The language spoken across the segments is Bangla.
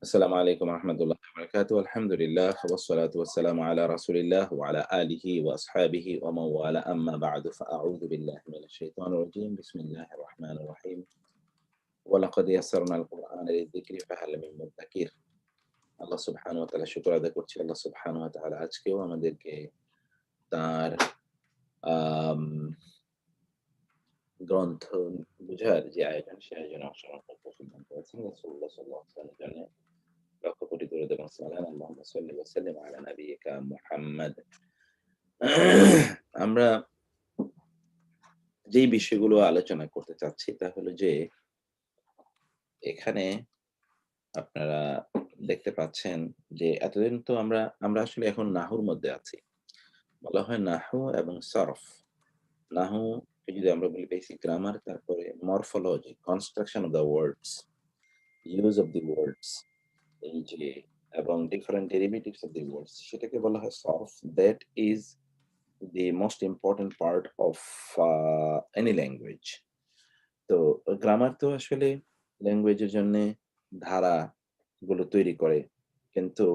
السلام عليكم ورحمة الله وبركاته. الحمد لله والصلاة والسلام على رسول الله وعلى آله وأصحابه ومن والاه، أما بعد، فأعوذ بالله من الشيطان الرجيم. بسم الله الرحمن الرحيم. ولقد يسرنا القرآن للذكر فهل من مدكر। আল্লাহ সুবহানাহু ওয়া তাআলা শুকর আদায় করছি। আল্লাহ সুবহানাহু ওয়া তাআলা আজকেও আমাদেরকে তার আম গ্রন্থ বুঝার যে আয়োজন, সে আয়োজনে অংশগ্রহণ করতে সিদ্ধান্ত করেছেন। রাসূলুল্লাহ সাল্লাল্লাহু আলাইহি ওয়াসাল্লামের জন্য লক্ষ কোটি দরুদ এবং সালাম। আল্লাহুম্মা সাল্লি ওয়া সাল্লিম আলা নাবিয়িকা মুহাম্মাদ। আমরা যেই বিষয়গুলো আলোচনা করতে চাচ্ছি তা হলো যে, এখানে আপনারা দেখতে পাচ্ছেন যে এতদিন তো আমরা আমরা আসলে এখন নাহুর মধ্যে আছি। বলা হয় নাহু এবং সরফ। নাহু কে যদি আমরা বলি বেসিক গ্রামার, তারপরে morphology, construction of the words, use of the words, এই যে এবং different derivatives of the words, সেটাকে বলা হয় সরফ। That is the most important part of any language. তো গ্রামার তো আসলে ল্যাঙ্গুয়েজের জন্য ধারা গুলো তৈরি করে, কিন্তু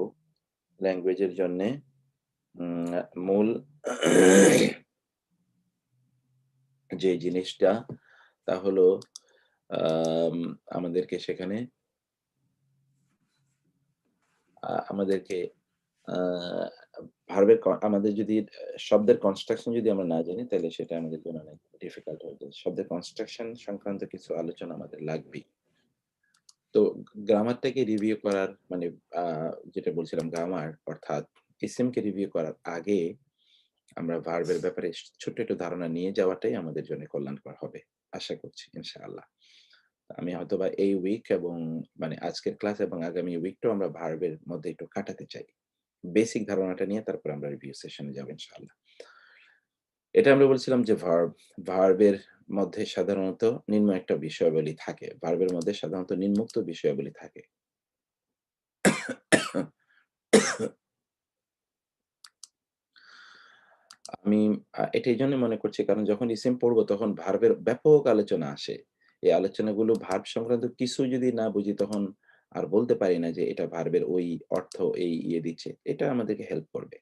ল্যাঙ্গুয়েজের জন্য মূল যে জিনিসটা তা হলো আম, আমাদেরকে সেখানে আমাদেরকে ভার্বের আমাদের যদি শব্দের কনস্ট্রাকশন যদি আমরা না জানি, তাহলে সেটা আমাদের জন্য অনেক ডিফিকাল্ট হয়ে যায়। শব্দের কনস্ট্রাকশন সংক্রান্ত কিছু আলোচনা আমাদের লাগবেই। তো গ্রামারটাকে রিভিউ করার মানে যেটা বলছিলাম, গ্রামার অর্থাৎ ইসিমকে রিভিউ করার আগে আমরা ভার্বের ব্যাপারে ছোট্ট একটু ধারণা নিয়ে যাওয়াটাই আমাদের জন্য কল্যাণকর হবে, আশা করছি ইনশাআল্লাহ। আমি হয়তোবা এই উইক এবং মানে আজকের ক্লাস এবং আগামী উইকটাও আমরা ভার্বের মধ্যে একটু কাটাতে চাই। বেসিক ধারণাটা নিয়ে তারপর আমরা রিভিউ সেশনে যাব ইনশাআল্লাহ। এটা আমরা বলছিলাম যে ভার্বের মধ্যে সাধারণত নিম্ন একটা বিষয়াবলী থাকে। ভার্বের মধ্যে সাধারণত নিম্নোক্ত বিষয়াবলী থাকে। আমি এটা এইজন্য মনে করছি, কারণ যখন ইসিম পড়বো তখন ভার্বের ব্যাপক আলোচনা আসে। এই আলোচনাগুলো ভার্ব সংক্রান্ত কিছু যদি না বুঝি, তখন আর বলতে পারি না যে এটা ভার্বের ওই অর্থ এই দিচ্ছে। এটা আমাদেরকে হেল্প করবে।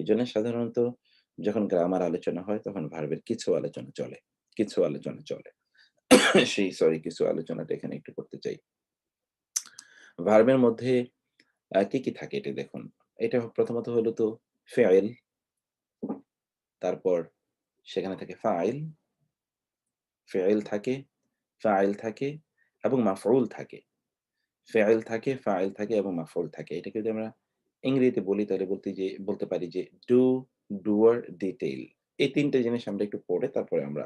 এজন্য সাধারণত যখন গ্রামার আলোচনা হয় তখন ভার্বের কিছু আলোচনা চলে। কিছু আলোচনা চলে। কিছু আলোচনাটা এখানে একটু করতে চাই। ভার্বের মধ্যে কি থাকে এটা দেখুন। এটা প্রথমত হলো তো ফেইল, তারপর সেখানে থাকে ফাইল, ফেইল থাকে, ফাইল থাকে এবং মাফউল থাকে। ফেইল থাকে, ফাইল থাকে এবং মাফউল থাকে। এটাকে যদি আমরা ইংরেজিতে বলি তাহলে বলতে পারি যে ডু, ডুয়ার, ডিটেইল। এই ৩ টে জিনিস আমরা একটু পড়ে তারপরে আমরা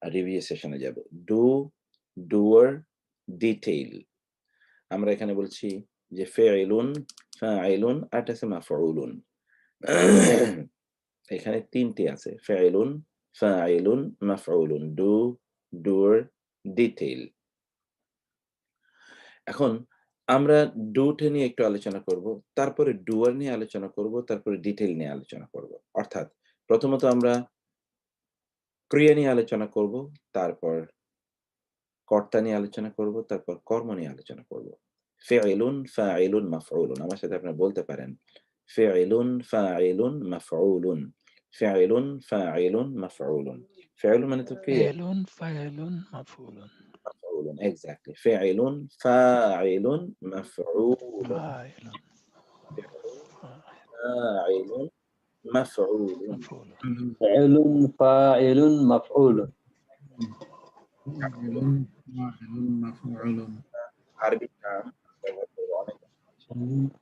রিভিউ সেশনে যাব। ডু, ডুয়ার, ডিটেইল। আমরা এখানে বলছি যে ফেইলুন, ফাইলুন, আরেকটা আছে মাফউলুন। এখানে ৩ টি আছে। ফাইলুন, ফাইলুন, মাফউলুন। ডু, ডুর, ডিটেইল। এখন আমরা ডু টা নিয়ে একটু আলোচনা করব। তারপরে ডুয়ার নিয়ে আলোচনা করব। তারপরে ডিটেইল নিয়ে আলোচনা করব। অর্থাৎ প্রথমত আমরা ক্রিয়া নিয়ে আলোচনা করব, তারপর কর্তা নিয়ে আলোচনা করব, তারপর কর্ম নিয়ে আলোচনা করব। ফিইলুন, ফাইলুন, মাফউলুন। আমার সাথে আপনারা বলতে পারেন। ফিইলুন, ফাইলুন, মাফউলুন। ফিইলুন, ফাইলুন, মাফউলুন। ফিইলুন মানে তো ক্রিয়া। فعل فاعل مفعول مفعول exactly. فعل فاعل مفعول. فاعل فاعل مفعول. مفعول فعل فاعل مفعول فاعل فاعل مفعول عربي نعم.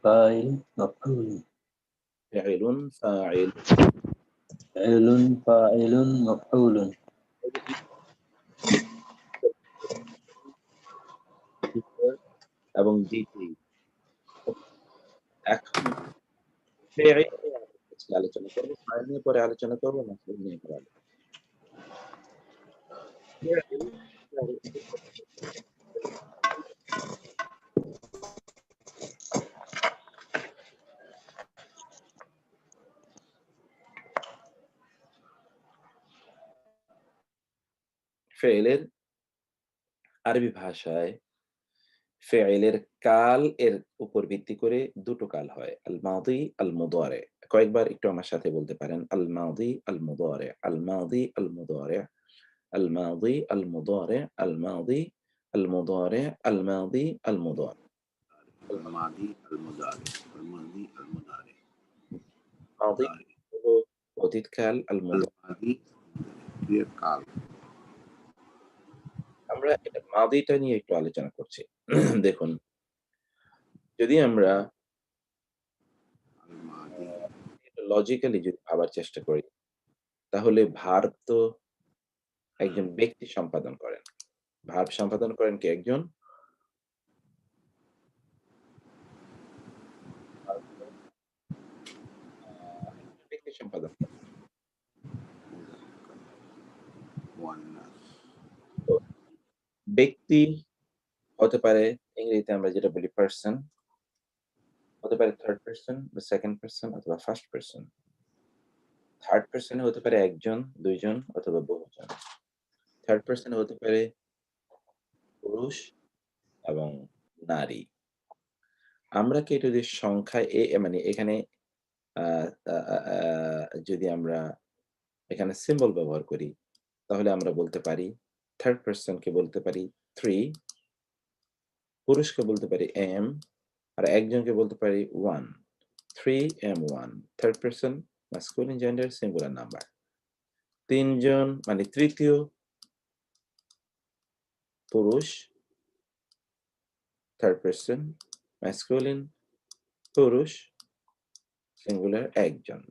فاعل مفعول فعل فاعل فعل فاعل مفعول এবং ডিটি। এখন ফেইল নিয়ে আলোচনা করবো, ফাইল নিয়ে পরে আলোচনা করবো, মাফউল নিয়ে পরে আলোচনা করবো। ফেইলের আরবি ভাষায় ফেইলের কাল এর উপর ভিত্তি করে দুটো কাল হয়, আল মাদি আল মুদারে। কয়েকবার একটু আমার সাথে বলতে পারেন, আল মাদি আল মুদারে, আল মাদি আল মুদারে, আল মাদি আল মুদারে, আল মাদি আল মুদারে, আল মাদি আল মুদারে। الماضي المضارع الماضي المضارع মাদি হলো অতীতকাল, আল মুদারে الماضي ক্রিয়াকাল আমরা এটা মাদিটা নিয়ে একটু আলোচনা করছি। দেখুন, যদি আমরা الماضي লজিক্যালি যদি ভাবার চেষ্টা করি, তাহলে ভার্ব তো একজন ব্যক্তি সম্পাদন করেন। ভার্ব সম্পাদন করেন কি একজন ব্যক্তি সম্পাদন করেন। মুয়ান্নাস তো ব্যক্তি হতে পারে, ইংরেজিতে আমরা যেটা বলি পারসন, হতে পারে থার্ড পারসন বা সেকেন্ড পারসন অথবা ফার্স্ট পারসন। থার্ড পারসনে হতে পারে একজন, দুইজন অথবা বহুজন। থার্ড পারসনে হতে পারে পুরুষ এবং নারী। আমরা কি এটা যদি সংখ্যায় মানে এখানে যদি আমরা এখানে সিম্বল ব্যবহার করি, তাহলে আমরা বলতে পারি থার্ড পারসনকে বলতে পারি 3, পুরুষকে বলতে পারি এম, আর একজনকে বলতে পারি 1। 3m1, third person masculine gender singular number. তিনজন মানে তৃতীয় পুরুষ, থার্ড পারসন ম্যাসকুলিন পুরুষ সিঙ্গুলার একজন।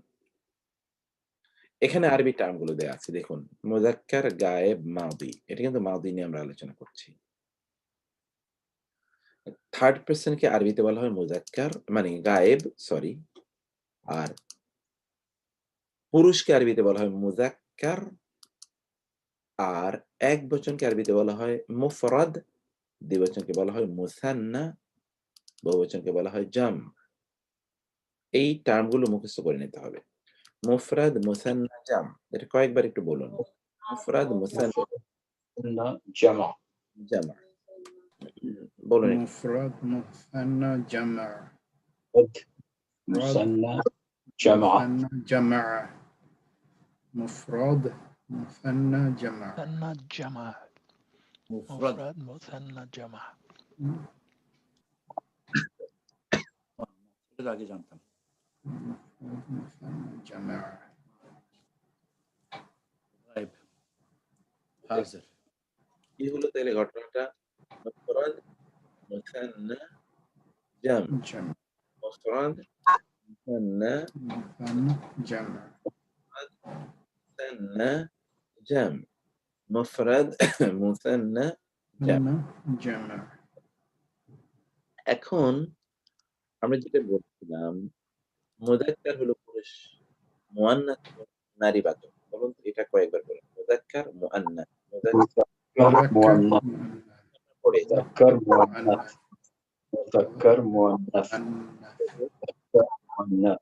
এখানে আরবি টার্মগুলো দেয়া আছে, দেখুন মুযাক্কার, গায়েব, মাদি। এটা কিন্তু মাদি নিয়ে আমরা আলোচনা করছি। থার্ড পারসনকে আরবিতে বলা হয় মুযাক্কার মানে গায়েব, সরি। আর পুরুষকে আরবিতে বলা হয় মুযাক্কার, আর এক বচনকে আরবিতে বলা হয় মুফরাদ, দ্বিবচনকে বলা হয় মুসান্না, বহুবচনকে বলা হয় জাম। এই টার্মগুলো মুখস্থ করে নিতে হবে। মুফরাদ, মুসান্না, জাম। এটা কয়েকবার একটু বলুন। মুফরাদ, মুসান্না, جمع জাম। বলুন একটু। مفرد مثنى جمع مثنى جمع مثنى جمع مفرد مثنى جمع مثنى جمع মুফরাদ مفرد مثنى جمع এর আগে জানতাম مفرد مثنى جمع গায়েব হাজির কি হলো তাহলে ঘটনাটা? মুফরাদ, মুসান্না, জাম। جمع মুফরাদ, মুসান্না, مثنى جمع মুসান্না, জাম। মুফরাদ, মুসান্না, জাম। مثنى جمع এখন আমরা যেটা বলছিলাম, মুযাক্কার হলো পুরুষ, মুআন্নাস হলো নারীবাচক। বলুন তো এটা কয়েকবার বলুন। মুযাক্কার, মুআন্নাস, মুযাক্কার مذكر مذكر مؤنث পড়ে مذكر مؤنث مؤنث مذكر مؤنث مؤنث مؤنث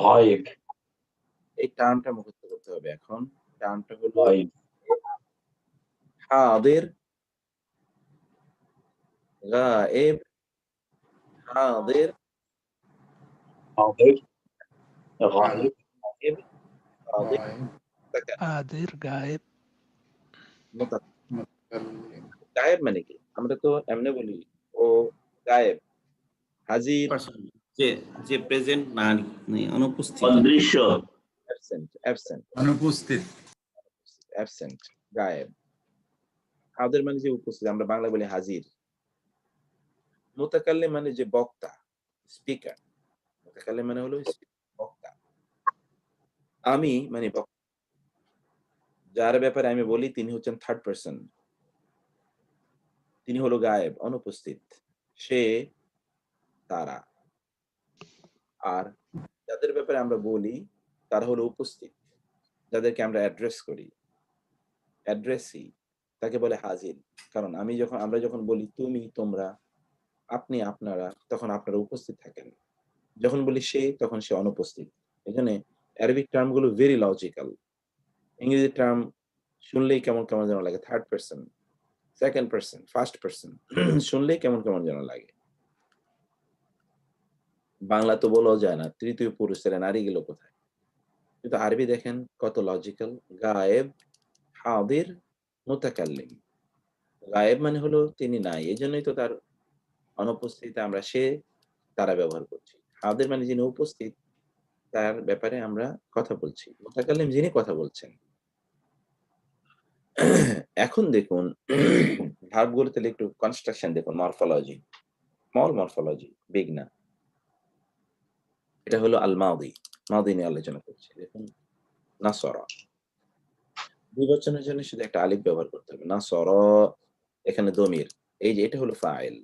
غايب এই টার্মটা মুখস্থ করতে হবে। এখন টার্মটা হলো غايب হাদির, গায়েব, হাদির, حاضر غايب গায়েব, হাদির, غائب মুতাকাল্লিম। حاضر غائب متكلم গায়েব মানে কি? আমরা তো এমনি বলি ও গায়েব, হাজির, পারসন যে যে প্রেজেন্ট না নেই অনুপস্থিত অদৃশ্য অ্যাবসেন্ট, অ্যাবসেন্ট, অনুপস্থিত অ্যাবসেন্ট, গায়েব। হাজির মানে যে উপস্থিত, আমরা বাংলা বলি হাজির। মুতাকাল্লিম মানে যে বক্তা, স্পিকার। মুতাকাল্লিম মানে হলো বক্তা। আমি মানে বক্তা, যার ব্যাপারে আমি বলি তিনি হচ্ছেন থার্ড পারসন, তিনি হলো গায়েব, অনুপস্থিত। সে, তারা। আর যাদের ব্যাপারে আমরা বলি তারা হলো উপস্থিত, যাদেরকে আমরা অ্যাড্রেস করি, অ্যাড্রেসি, তাকে বলে হাজির। কারণ আমরা যখন বলি তুমি, তোমরা, আপনি, আপনারা, তখন আপনারা উপস্থিত থাকেন। যখন বলি সে, তখন সে অনুপস্থিত। এখানে অ্যারাবিক টার্ম গুলো ভেরি লজিক্যাল। ইংরেজি টার্ম শুনলেই কেমন কেমন যেন লাগে। Third person, second person, first person শুনলেই কেমন কেমন যেন লাগে। বাংলা তো বলাও যায় না, তৃতীয় পুরুষের নারী গেল কোথায়? কিন্তু আরবি দেখেন কত লজিক্যাল। গায়েব, হাদির, মুতাকাল্লিম। গায়েব মানে হলো তিনি নাই, এজন্যই তো তার অনুপস্থিতিতে আমরা সে, তারা ব্যবহার করছি। হাদির মানে যিনি উপস্থিত, তার ব্যাপারে আমরা কথা বলছি। মুতাকাল্লিম যিনি কথা বলছেন। এখন দেখুন ভার্ব গুলো তাহলে একটু কনস্ট্রাকশন দেখুন, মরফোলজি, স্মল মরফোলজি, বিগ না। এটা হলো আল মাদি, মাদি নিয়ে আলোচনা করছি। দেখুন নাসরা, দ্বিবচনের জন্য শুধু একটা আলিফ ব্যবহার করতে হবে। নাসরা, এখানে দমির, এই যে এটা হলো ফাইল,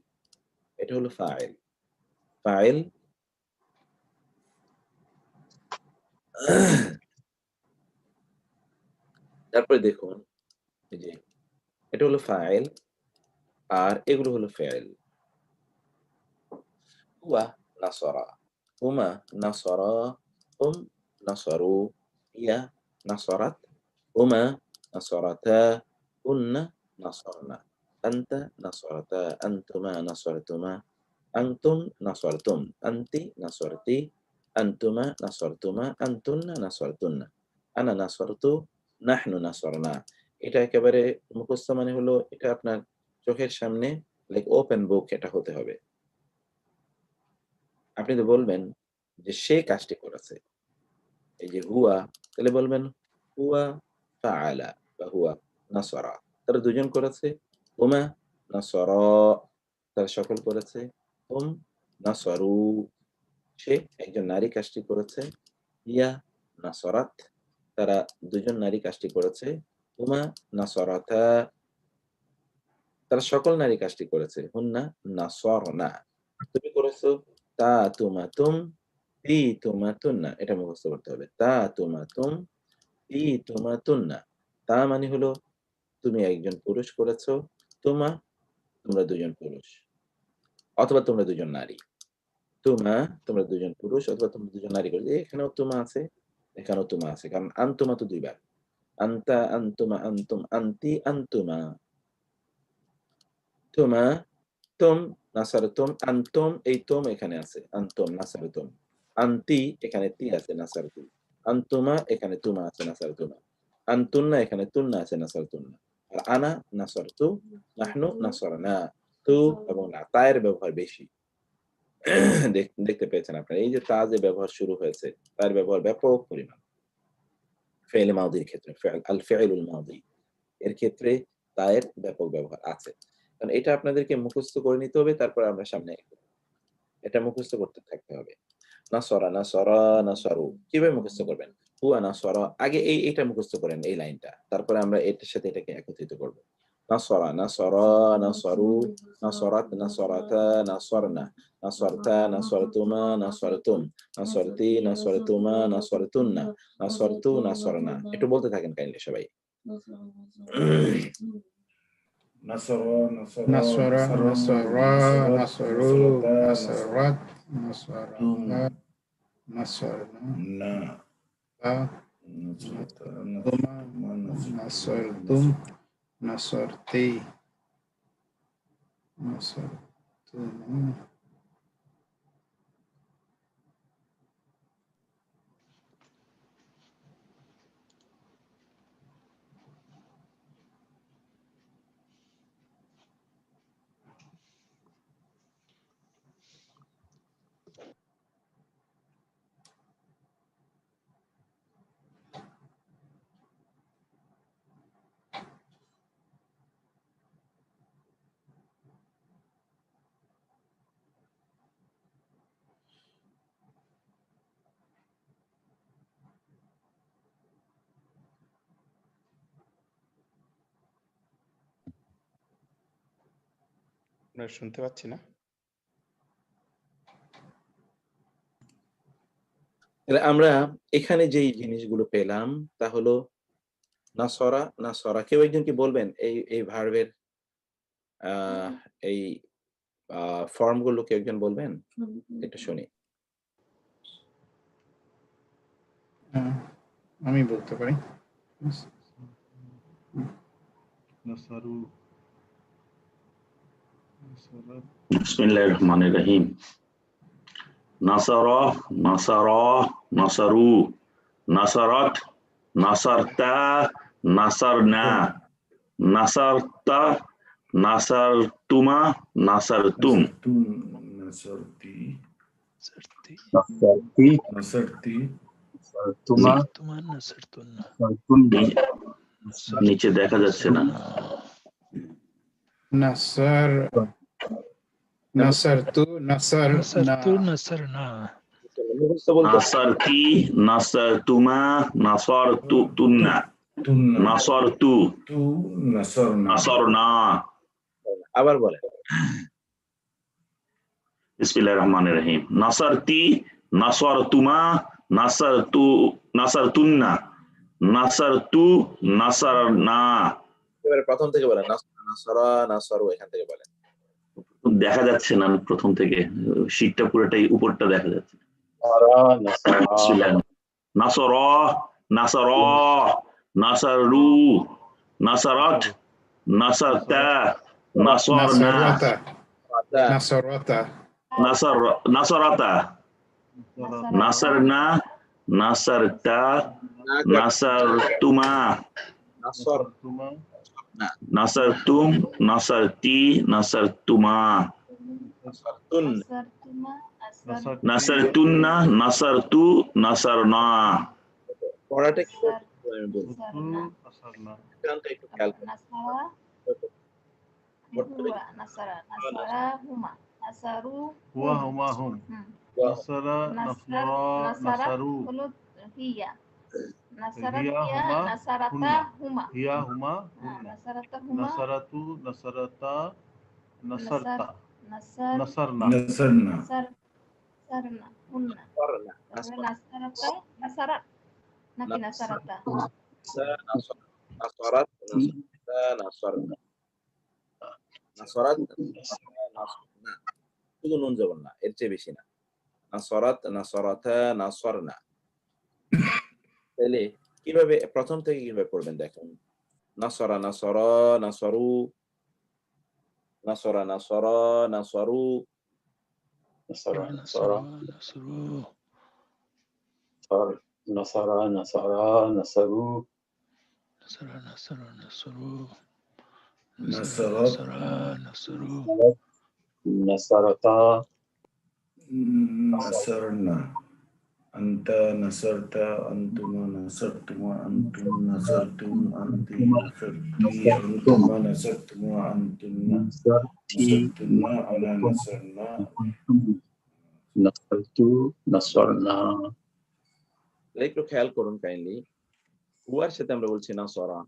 এটা হলো ফাইল, ফাইল তারপরে দেখুন এই যে এটা হলো ফাইল, আর এগুলো হলো ফাইল। হুয়া নাসরা, হুমা নাসরা, হুম নাসরু, হিয়া নাসরাত, হুমা নাসরাতা, হুন্না নাসরনা, আনতা নাসরাতা, আনতুমা নাসরতুমা, আনতুম নাসরতুম, আনতি নাসরতি, আনতুমা নাসরতুমা, আনতুন্না নাসরতুন্না, আনা নাসরতু, নাহনু নাসরনা। এটা একেবারে মুখস্থ মানে হলো এটা আপনার চোখের সামনে লাইক ওপেন বুক এটা হতে হবে। আপনি তো বলবেন যে সে কাজটি করেছে। এই যে হুয়া, তাহলে বলবেন হুয়া ফাআলা বা হুয়া নাসরা। তারা দুজন করেছে। হুমা নাসরা, তারা সকল করেছে। হুম নাসরু, সে একজন নারী কাজটি করেছে। ইয়া নাসরাত, তারা দুজন নারী কাজটি করেছে। হুমা নাসরাতা, তারা সকল নারী কাজটি করেছে। হুন্না নাসরনা, তুমি করেছো। তা তুমা তুম, তি তুমা তুন্না, এটা মুখস্থ করতে হবে। তা তুমা তুম, তি তুমা তুন্না। তা মানে হলো তুমি একজন পুরুষ করেছো, তোমা তোমরা দুজন পুরুষ, অথবা তোমরা দুজন নারী। তুমা তোমরা দুজন পুরুষ, অথবা তোমরা দুজন নারী করেছো। এখানেও তুমা আছে, এখানেও তুমা আছে, কারণ আনতুমা তো দুইবার। আন্তা, আনতুমা, আনতুম, আন্তি, আনতুমা। তুমা, তুম, নাসারতুম, আনতুম, এই তুম এখানে আছে, আনতুম, নাসারতুম। আন্তি, এখানে তি আছে, নাসারতু। আনতুমা, এখানে তুমা আছে, নাসারতুমা। আনতুন্না, এখানে তুন্না আছে, নাসারতুন্না। আর আনা, নাসারতু, নাহনু, নাসরনা। তু এবং না, তায়ের ব্যবহার বেশি। দেখতে পেয়েছেন আপনারা, এই যে তা যে ব্যবহার শুরু হয়েছে, তার ব্যবহার ব্যাপক পরিমাণ। ফেল মাউদির ক্ষেত্রে, আল ফেইলুল মাউদি এর ক্ষেত্রে তায়ের ব্যাপক ব্যবহার আছে। কারণ এটা আপনাদেরকে মুখস্থ করে নিতে হবে, তারপর আমরা সামনে এগোবো। এটা মুখস্থ করতে থাকতে হবে। নাসরা, নাসরা, নাসারু। কিভাবে মুখস্থ করবেন? হুয়া নাসরা, আগে এইটা মুখস্থ করেন, এই লাইনটা। তারপরে আমরা এটার সাথে এটাকে একত্রিত করব। নাসরা, নাসরা, নাসারু, নাসরাত, নাসরাতা, নাসরনা, নাসরতা, নাসরতুমা, নাসরতুম, নাসরতি, নাসরতুমা, নাসরতুন্না, নাসরতু, নাসরনা। একটু বলতে থাকেন কাইন্ডলি সবাই। نصرة نصرة نصرة نصرة نصروا نصرت توم نصرتا نصرنا نا نصرة نصرتم نصرتي نصرتم. আপনারা শুনতে পাচ্ছি না? আমরা এখানে যেই জিনিসগুলো পেলাম তা হলো নাসরা, নাসরা। কেউ একজন কি বলবেন এই ভার্বের এই ফর্ম গুলো কেউ একজন বলবেন? একটু শুনি। আমি বলতে পারি। نصروا বিসমিল্লাহির রহমানির রহিম। নাসারা, নাসারা, নাসারু, নাসারাত, নাসারতা, নাসারনা, নাসারতা, নাসারতুমা, নাসারতুম। নাসরতি Sarti. نصرتي নাসরতি نصرتما Sartuma nasartunna. نصرتن নিচে দেখা যাচ্ছে না। নাসার নাসারতু নাসার না Nasartu nasarna. মুখস্থ বলতে নাসারতি, নাসারতুমা, নাসারতুন্না, তুন্না নাসারতু, তু নাসরনা নাসারনা। আবার বলেন। বিসমিল্লাহির রহমানির রহিম। নাসারতি, নাসারতুমা, নাসারতুন্না, নাসারতু, নাসারনা। এবারে প্রথম থেকে বলেন। নাসরা নাসরু এখান থেকে বলেন। দেখা যাচ্ছে না প্রথম থেকে, শীটটা পুরোটাই উপরটা দেখা যাচ্ছে। نصرى বিসমিল্লাহ। নাসরা, নাসারা, নাসারু, নাসারাত, নাসারতা, নাসারনা, নাসারতা নাসারাতা, নাসারনা, নাসারতা, নাসারতুমা, নাসর নাসারতুম, নাসারতি, নাসারতুমা, নাসরতুন নাসারতুন্না, নাসারতু, নাসারনা। পড়াটা কি আমি বলবো এখানটা একটু খেয়াল করুন। নাসরনা নাসরাত নাসরনা নাসরাত নাসরনা, শুধু নুন জবর না, এর চেয়ে বেশি না। নাসরাত নাসরাতা নাসরনা। তাহলে কিভাবে প্রথম থেকে কিভাবে পড়বেন দেখুন। নাসরা নাসরা নাসরু, নাসরা নাসরা নাসরু, نصرى Nasara نصرى nasru. نصرى نصرى نصروا Nasara nasara nasru. Nasarat. Nasara nasru. نصرتا nasarna anta nasarta antuma nasartuma antum nasartum anti nasarti antuma nasartuma antunna نصرتي nasartunna ana nasarna نصرت نصرنا একটু খেয়াল করুন কাইন্ডলি। হুয়ার সাথে আমরা বলছি নাসরা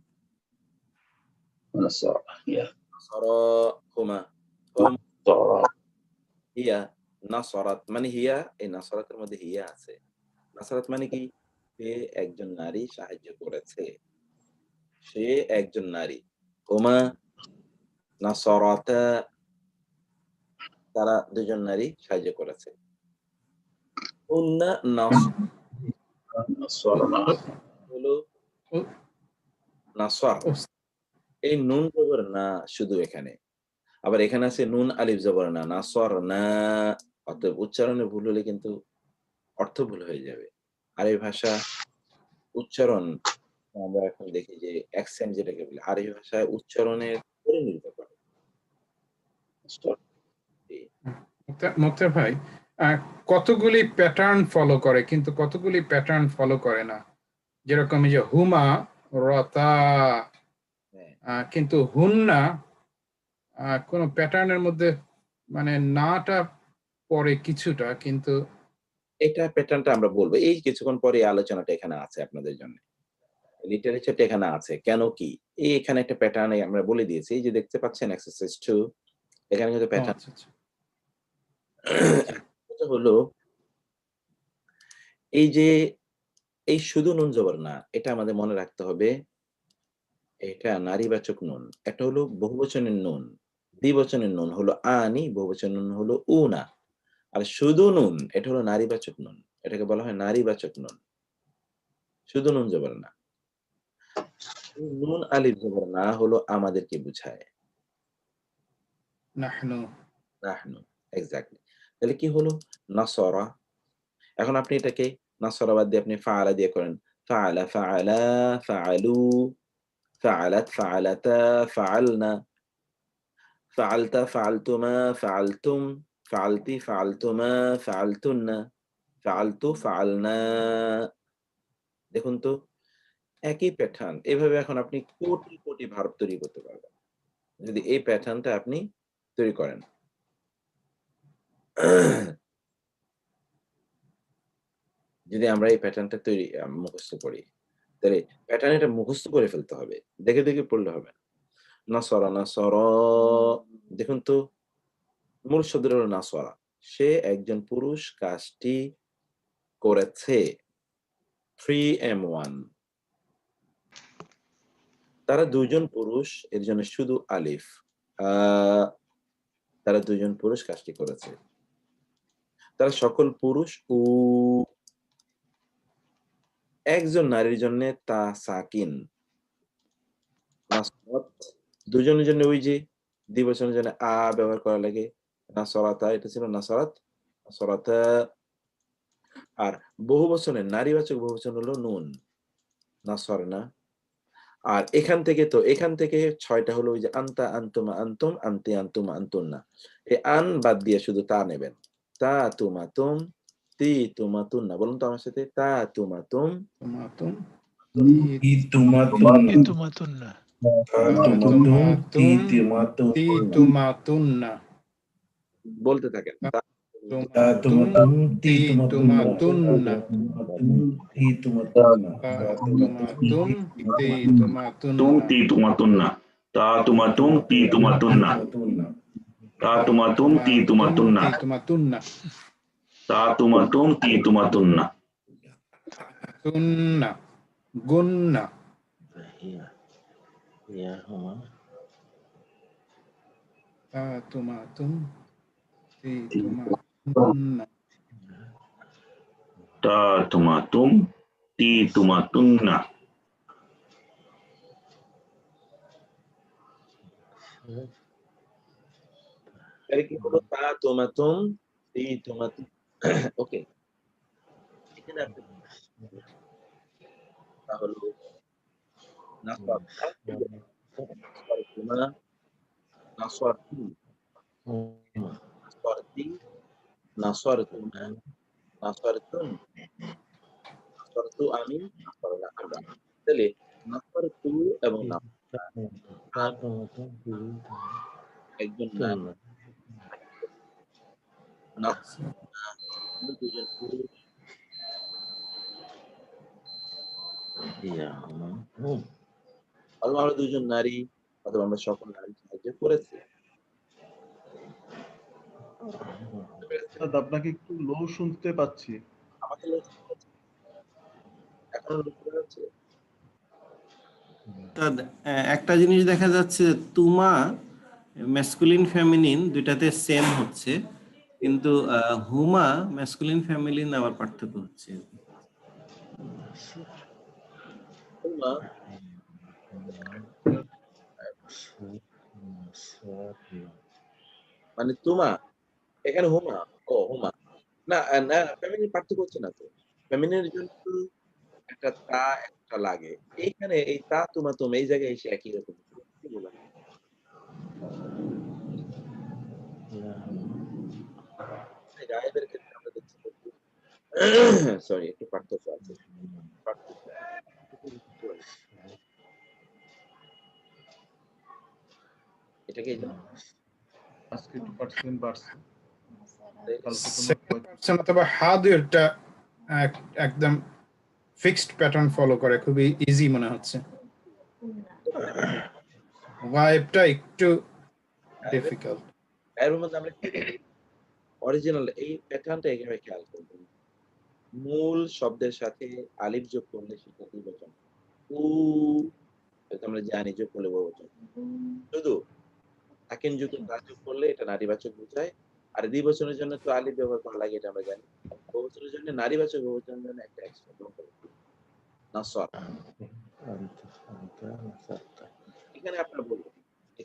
نصر يا নাসরা হুমা হুম نصر হিয়া নাসরাত মানে হিয়া, এই নাসরাতের মধ্যে হিয়া আছে। নাসরাত মানে কি? সে একজন নারী সাহায্য করেছে, সে একজন নারী। হুমা নাসরাতা, তারা দুজন নারী সাহায্য করেছে। উন্না নাস نصرنا হলো নাসর। এই নুন জবর না শুধু এখানে, আবার এখানে আছে নুন আলিফ জবর না, নাসর না। অতএব উচ্চারণে ভুল হলে কিন্তু অর্থ ভুল হয়ে যাবে। আর এই ভাষা উচ্চারণ আমরা এখন দেখি যে অ্যাকসেন্ট যেটাকে বলি, আর এই ভাষায় উচ্চারণের উপরে নির্ভর করে। মুক্তার ভাই কতগুলি প্যাটার্ন ফলো করে কিন্তু কতগুলি প্যাটার্ন ফলো করে না। যেরকম এই যে হুমা রতা, হ্যাঁ, কিন্তু হুন্না কোন প্যাটার্নের মধ্যে মানে নাটা পরে কিছুটা, কিন্তু এটা প্যাটার্নটা আমরা বলবো এই কিছুক্ষণ পরে। এই আলোচনাটা এখানে আছে আপনাদের জন্য, লিটারেচারটা এখানে আছে। কেন কি এই এখানে একটা প্যাটার্ন আমরা বলে দিয়েছি। এই যে দেখতে পাচ্ছেন এক্সারসাইজ 2, এখানে কিন্তু প্যাটার্ন আচ্ছা আচ্ছা হলো এই যে এই শুধু নুন জবর না, এটা আমাদের মনে রাখতে হবে। এটা নারীবাচক নুন, একটা হলো বহুবচনের নুন, দ্বিবচনের নুন হলো আনি, বহুবচনের নুন হলো উনা। আর শুধু নুন এটা হলো নারীবাচক নুন, এটাকে বলা হয় নারীবাচক নুন, শুধু নুন জবর না। নুন আলিফ জবর না হলো আমাদেরকে বুঝায়। নাহনু। নাহনু, এক্স্যাক্টলি। তাহলে কি হলো? নাসরা। এখন আপনি এটাকে নাসরা বাদ দিয়ে আপনি ফাআলা দিয়ে করেন। ফাআলা, ফাআলা, ফাআলু, ফাআলাত, ফাআলাতা, ফাআলনা, ফাআলতা, ফাআলতুমা, ফাআলতুম, ফাআলতি, ফাআলতুমা, ফাআলতুন্না, ফাআলতু, ফাআলনা। দেখুন তো একই প্যাটার্ন। এভাবে এখন আপনি কোটি, কোটি ভার্ব তৈরি করতে পারবেন। যদি এই প্যাটার্নটা আপনি তৈরি করেন। যদি আমরা এই প্যাটার্নটা তৈরি মুখস্থ করি, তাহলে প্যাটার্ন এটা মুখস্থ করে ফেলতে হবে। দেখে, দেখে পড়লে হবে না। নাসরা, নাসরা। দেখুন তো মূল শব্দটা হলো নাসরা। সে একজন পুরুষ কাজটি করেছে। 3M1 তারা ২ জন পুরুষ, এর জন্য শুধু আলিফ। আ তারা ২ জন পুরুষ কাজটি করেছে। তারা সকল পুরুষ একজন নারীর জন্য তা সাকিন। নাসরাত ২ জনের জন্য ওই যে দ্বিবচনের জন্য ব্যবহার করা লাগে। নাসরাতা এটা ছিল নাসরাত, নাসরাতা। আর বহুবচনের নারীবাচক বহুবচন হলো নুন, নাসরনা। আর এখান থেকে ৬ টা হলো ওই যে আনতা, আনতুমা, আনতুম, আনতি, আনতুমা, আনতুন্না। এই আন বাদ দিয়ে শুধু তা নেবেন। তা, তুমা, তুম, তি, তুমা, তুন্না। বলুন তো আমার সাথে তা, তুমা, তুম, তুমাতুম, ইতুমাতুন, Itumatunna. তুমাতুন, তি তিতুমাতুন, তুমাতুন্না। বলতে থাকেন। তা, তুমাতুন, তি তিতুমাতুন্না, তুমাতুন্না। তুমাতুন, তুমাতুম, তি তুম তুমাতুন্না। তি তুমাতুন্না, তা তুমাতুম তি তুমাতুন্না, তা তুমাতুম তি তুমাতুন্না, তি তুমাতুন্না। তা তুমাতুম তি তুমাতুন্না। তুন্না, গুন্না। তা তুমাতুম, তি তুমাতুন্না। তা তুমাতুম তি তুমাতুন্না। তাহলে কি হলো? তা, তুমা, তুম, তি, তুমা, তুম। ওকে। এখানে আপনি তা হলো নাসরাতা, নাসরাতুনা, নাসরাতু, নাসরাতি, নাসরাতুনা, নাসরাতুন, নাসরাতু আমি, নাসরানা আমরা। তাহলে নাসরাতু এবং একজন নারী, দুজন পুরুষ, অথবা আমরা ২ জন নারী, অথবা আমরা সকল নারী সাহায্য করেছি। আপনাকে একটু লো শুনতে পাচ্ছি। আমাকে লোক এখনো লোক করা যাচ্ছে? একটা জিনিস দেখা যাচ্ছে, তুমা ম্যাসকুলিন ফেমিনিন দুইটাতে সেম হচ্ছে, কিন্তু হুমা ম্যাসকুলিন ফেমিনিন আবার পার্থক্য হচ্ছে। তুমা মানে তুমা, এখানে হুমা। হুমা না, না, ফেমিনিন পার্থক্য হচ্ছে না তো। ফেমিনিনের জন্য তো একটা তা একটা লাগে। এইখানে এই তা, তুমা, তুম এই জায়গায় এসে একই রকম। কি বলেন? গায়েবের ক্ষেত্রে আমরা দেখছি সরি, একটু পার্থক্য আছে। এটাকে আজকে একটু পার্সেন্ট বাড়ছে। অথবা হাদিরটা একদম ফিক্সড প্যাটার্ন ফলো করে, খুবই ইজি মনে হচ্ছে। ভাইবটা একটু ডিফিকাল্ট। এর মধ্যে আমরা অরিজিনাল এই প্যাটার্নটা এভাবে খেয়াল করবেন। মূল শব্দের সাথে আলিফ যোগ করলে সেটা দ্বিবচন। এটা আমরা জানি, যোগ করলে বহুবচন। শুধু সাকিন যুক্ত তা যোগ করলে এটা নারীবাচক বোঝায়। আর দ্বিবচনের জন্য তো আলিফ ব্যবহার করা লাগে, এটা আমরা জানি। বহুবচনের জন্য নারীবাচক, বহুবচনের জন্য একটা এক্সট্রা যোগ করে নাসরা। এখানে আপনারা বলুন,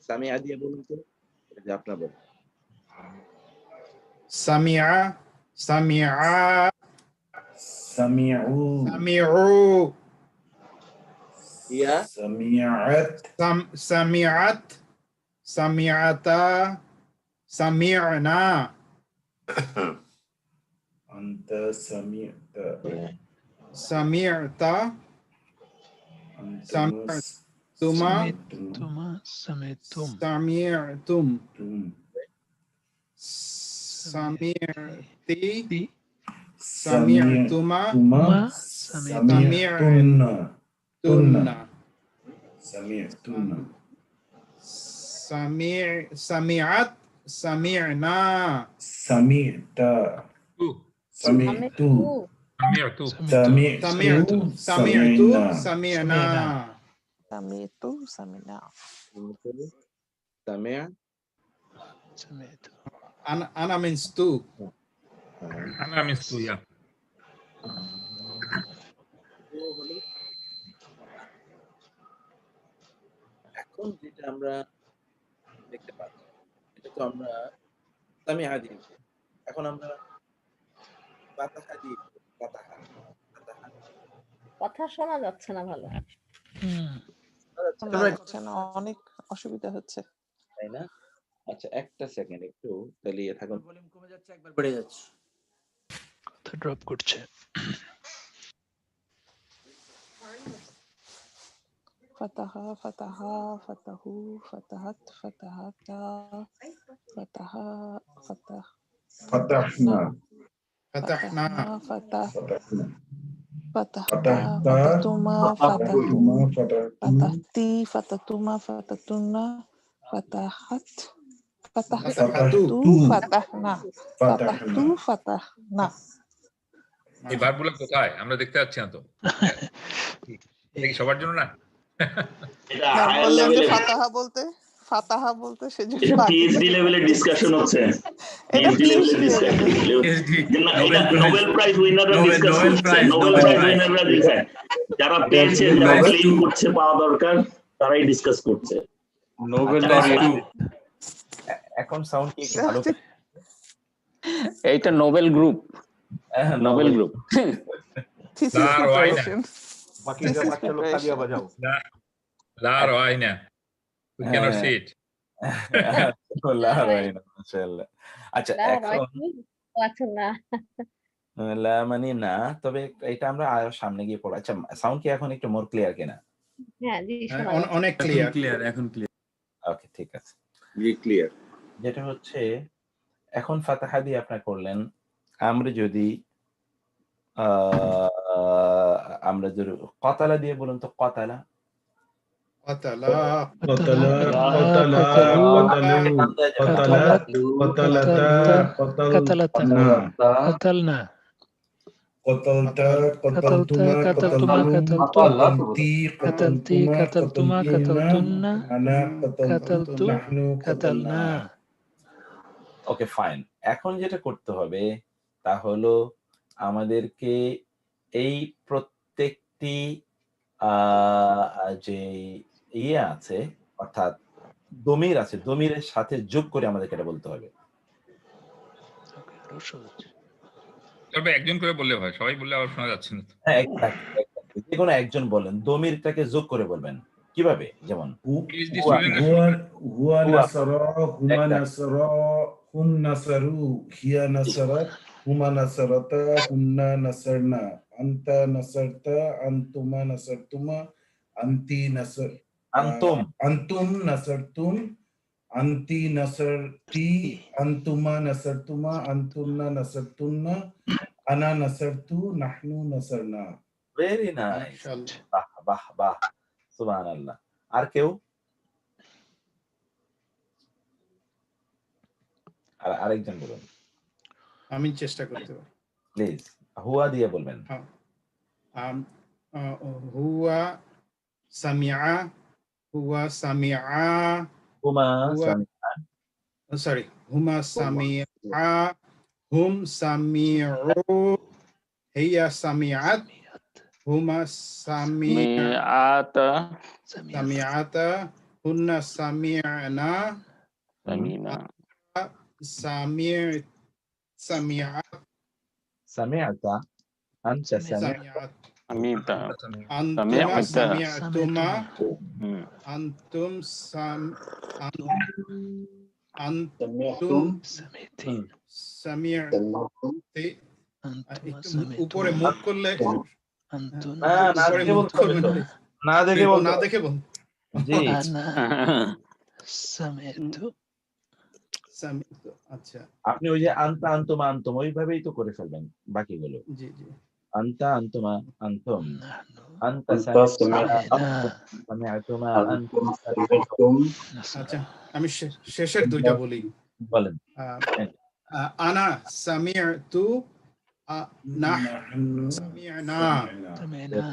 সামিয়া দিয়ে বলুন তো, এই যে আপনার বলেন। সামিআ সামিআ সামিউ সামিউ ইয়া সামিআত সামিআত সামিআতা সামি'না আনতা সামিআতা সামি'তা আনতুমা তুমা Tuma sametum. সামি'তুম তুম সামি'তি Ti. সামি'তুমা তুমা সামিআতুন্না তুন্না সামিআতুন্না সামি'at সামি'না সামিআতা সামিআতু সামি'তু সামিআতু সামি'তু সামিআনা সামি'না Samia Sametum. ana means two এখন যেটা আমরা দেখতে পাচ্ছি এটা তো আমরা সামিয়া দিয়েছি। এখন আমরা ফাতাহা দিয়েছি। ফাতাহা কথা শোনা যাচ্ছে না ভালো, Hmm. শোনা যাচ্ছে না, অনেক অসুবিধা হচ্ছে। তাই না? আচ্ছা একটা সেকেন্ড একটু তাহলে থাকুন। ভলিউম কমে যাচ্ছে, একবার বেড়ে যাচ্ছে। কথা ড্রপ করছে। ফাতাহা ফাতাহা ফাতাহু ফাতাহাত ফাতাহাতা ফাতাহা ফাতাহ ফাতাহনা ফাতাহনা ফাতাহ ফাতাহনা ফাতাহতা ফাতাহতা ফাতাতুমা ফাতাহুমা ফাতাহুম ফাতাহতি ফাতাতুমা ফাতাতুন্না ফাতাহাত ফাতাহাতু ফাতাহতু ফাতাহনা ফাতাহতু ফাতাহনা ফাতাহনা। এই ভার্বগুলো কোথায় আমরা দেখতে পাচ্ছি না তো। এটা কি সবার জন্য না? এটা না, হায়ার বললাম যে লেভেলে, ফাতাহা বলতে সেজন্য এটা বাকি পিএইচডি লেভেলের ডিসকাশন হচ্ছে। এটা পিএইচডি লেভেলের PhD ডিসকাশন, level এটা নোবেল প্রাইজ উইনাররা ডিসকাস করছে। নোবেল প্রাইজ উইনাররা দিচ্ছে, যারা পেয়েছে, যারা ক্লেম করছে পাওয়া দরকার, তারাই ডিসকাস করছে। নোবেল এখন সাউন্ড কি একটু ভালো? এইটা Nobel group, Nobel group. This is Claro, preparation. বাকি This is বাচ্চা লোক কালিয়া বাজাও। Claro, Aina. We cannot see it. মাশাআল্লাহ। আচ্ছা না, এখন আচ্ছা না, লা মানে না, তবে এটা আমরা আরো সামনে গিয়ে পড়ব। আচ্ছা সাউন্ড কি এখন একটু মোর ক্লিয়ার কিনা? হ্যাঁ জি শোনা যাচ্ছে। অনেক ক্লিয়ার। এখন ক্লিয়ার। ওকে ঠিক আছে, ক্লিয়ার। যেটা হচ্ছে এখন ফাতাহা দিয়ে আপনারা করলেন। আমরা যদি কতালা দিয়ে বলুন তো, কতালা قتلا قتلا قتلا قتلوا قتلتا قتلنا قتلنا قتلتا قتلتما قتلتما قتلتي قتلتي قتلتما قتلتن أنا قتلت نحن قتلنا. Okay fine. এখন যেটা করতে হবে তা হলো আমাদেরকে এই প্রত্যেকটি যে ইয়ে আছে অর্থাৎ দমির আছে, দমিরের সাথে যোগ করে আমাদেরকে এটা বলতে হবে। তবে একজন করে বললে হয়, সবাই বললে আবার শোনা যাচ্ছে না। হ্যাঁ এক্স্যাক্টলি, যে কোনো একজন বলেন, দমিরটাকে যোগ করে বলবেন। কিভাবে? যেমন هو نصر هما نصر هم نصروا هي نصرت هما نصرتا هن نصرنا أنت نصرت أنتما نصرتما أنتِ نصر أنتم نصرتم أنتِ نصرتي أنتما نصرتما أنتن نصرتن أنا نصرت نحن نصرنا. ভেরি নাইস, বাহ বাহ বাহ, সুবহানাল্লাহ। আর কেউ? আরেকজন বলুন। আমি চেষ্টা করতে পারি। প্লিজ হুয়া দিয়ে বলবেন। হুয়া সামিআ হুয়া সামিআ হুমা সরি হুমা সামিআ হুম সামিউ হিয়া সামিআত হুমা সামিআতা হুন্না সামিআনা সামিনা সামির সামিয়াত সামিআতা আনতা সামিয়াত সামিতা আনতুমা সামিআতা সামিয়াতুমা হুম আনতুম سمعتم সামিতি সামিয়াতি আনতুমা একটু সামিতুম উপরে মুখ করলে আনতুনা না না উপরে দেখে মুখ বলতে করবেন হবে তো। না দেখে বলতে না হবে। দেখে বল জি আনা সামিতু সামিয়াতু আচ্ছা আপনি ওই যে আনতা আনতুমা আনতুম ওইভাবেই তো করে ফেলবেন বাকিগুলো। জি জি আনতা আনতুমা আনতুম নাহনু আনতা أنت সামিনা সামিআতুমা أنتم আনতুম سمعتم আচ্ছা আমি শেষের দুইটা বলি বলেন। আনা সামিয়াতু নাহ نحن সামিয়ানা সামিনা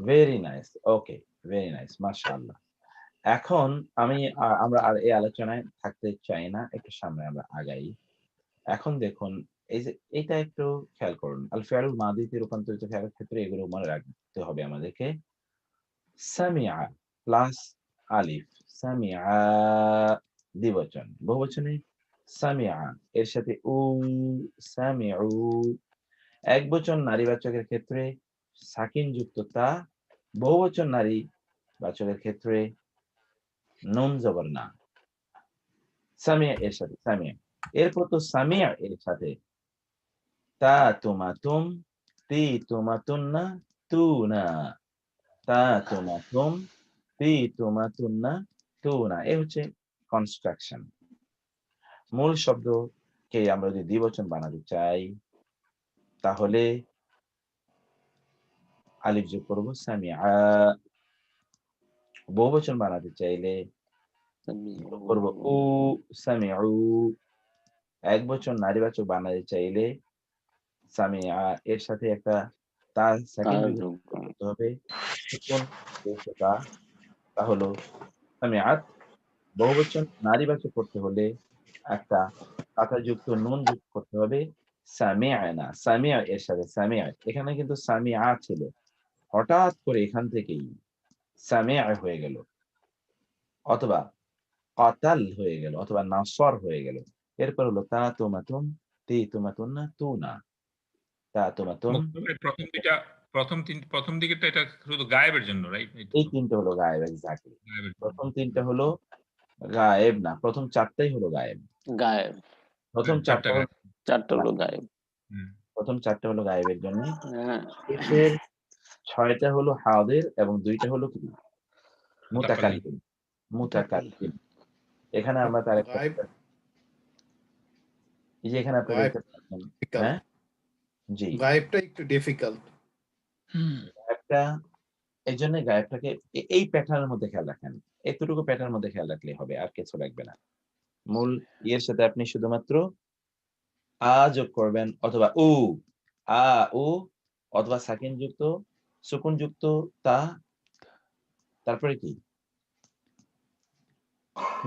ভেরি নাইস, ওকে, ভেরি নাইস, মাশাআল্লাহ। এখন আমরা আর এই আলোচনায় থাকতে চাই না, একটু সামনে আমরা আগাই। এখন দেখুন এই যে এটা একটু খেয়াল করুন, আল ফিআলুল মাদিতে রূপান্তরিত ফেলের ক্ষেত্রে এগুলো মনে রাখতে হবে আমাদেরকে। সামিআ প্লাস আলিফ, সামিআ দ্বিবচন, বহুবচনে সামিআ এর সাথে উ, সামিউ। একবচন নারীবাচকের ক্ষেত্রে সাকিন যুক্ত তা, বহুবচন নারী বাচকের ক্ষেত্রে নুন জবর না। সামিয়া এর সাথে সামিয়া, এরপর তো সামিয়া এর সাথে তা তুমাতুম, তি তুমাতুন্না, তু না, তা তুমাতুম, তি তুমাতুন্না, তু না। এ হচ্ছে কনস্ট্রাকশন। মূল শব্দকে আমরা যদি দ্বিবচন বানাতে চাই তাহলে আলিফ যোগ করবো সামিআ। বহুবচন বানাতে চাইলে করবো উ, সামিউ। একবচন নারীবাচক বানাতে চাইলে সামিআ এর সাথে একটা তা সেকেন্ড করতে হবে, সুকুন তা, তা হলো সামিআত। বহুবচন নারীবাচক করতে হলে একটা কাঁটাযুক্ত নুন যুক্ত করতে হবে, সামিআনা। সামিআ এর সাথে সামিআ, এখানে কিন্তু সামিআ ছিল, হঠাৎ করে এখান থেকেই সামিআ হয়ে গেল, অথবা কাতাল হয়ে গেল, অথবা নাসর হয়ে গেল। এরপর হলো তা তুমাতুম, তি তুমাতুন্না, তু না, তা তুমাতুম। প্রথম দিকেরটা এটা শুধু গায়েবের জন্য, রাইট? এই তিনটা হলো গায়েব, এক্স্যাক্টলি। প্রথম তিনটা হলো গায়েব না, প্রথম চারটাই হলো গায়েব। গায়েব প্রথম চারটা হলো গায়েব। প্রথম চারটা হলো গায়েবের জন্য, হ্যাঁ শেষের 6টা হলো হাদির এবং 2টা হলো কি মুতাকাল্লিম। মুতাকাল্লিম এখানে আমরা তার একটা এই যে এখানে আপনারা দেখতে পাচ্ছেন, হ্যাঁ জি, গায়েবটা একটু ডিফিকাল্ট। একটা এই জন্য গায়েবটাকে এই প্যাটার্নের মধ্যে খেয়াল রাখেন, এতটুকু প্যাটার্নের মধ্যে খেয়াল রাখলে হবে, আর কিছু লাগবে না। মূল ইয়ের সাথে আপনি শুধুমাত্র আ যোগ করবেন, অথবা উ, আ উ, অথবা সাকিন যুক্ত সুকুন যুক্ত তা, তারপরে কি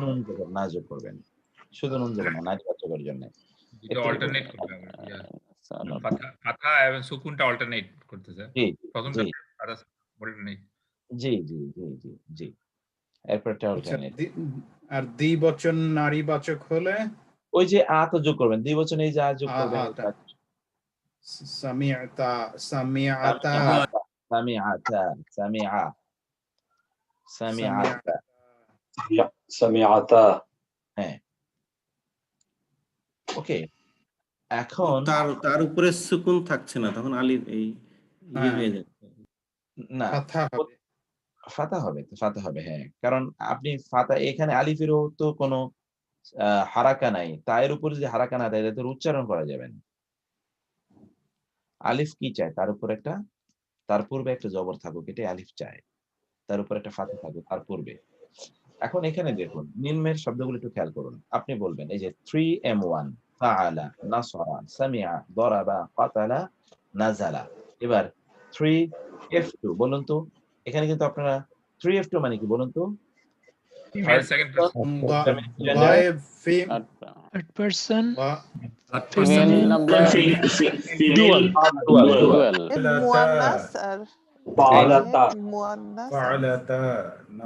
নুন যোগ না যোগ করবেন, শুধু নুন যোগ না, নারীবাচকের জন্য এটা অল্টারনেট করবে আমরা, ফাথা এবং সুকুনটা অল্টারনেট করতেছে। জি প্রথমটা জি ফাথা অল্টারনেট। জি জি জি জি জি, এরপরটা অল্টারনেট। আর দ্বিবচন নারীবাচক হলে ওই যে আ তো যোগ করবেন, দ্বিবচন এই যে আ যোগ করবেন, সামিআতা সামিআতা সামিআতা, সামিআ, সামিআতা, سمعتا হ্যাঁ ওকে। এখন তার উপরে সুকুন থাকছে না, তখন আলিফ এই হয়ে যাচ্ছে না, ফাতা হবে তো, ফাতা হবে, হ্যাঁ, কারণ আপনি ফাতা এখানে আলিফেরও তো কোনো হারাকা নাই, তার উপরে যদি হারাকা না দেয় তাহলে উচ্চারণ করা যাবে না। আলিফ কি চায়, তার উপর একটা, তার পূর্বে একটা জবর থাকুক, এটাই আলিফ চায়, তার উপর একটা ফাতা থাকুক তার পূর্বে। এখন এখানে দেখুন নিম্নের শব্দগুলো একটু খেয়াল করুন, আপনি বলবেন এই যে 3M1 ফাআলা, নাসরা, সামিআ, দরাবা, কাতালা, নাজালা। এবার 3F2 বলুন তো, এখানে কিন্তু আপনারা 3F2 মানে কি বলুন তো? ফিমেল সেকেন্ড পারসন, গায়েব person ফিমেল নাম্বার dual মুয়ান্নাস আর فعلتا মুয়ান্নাস فعلتا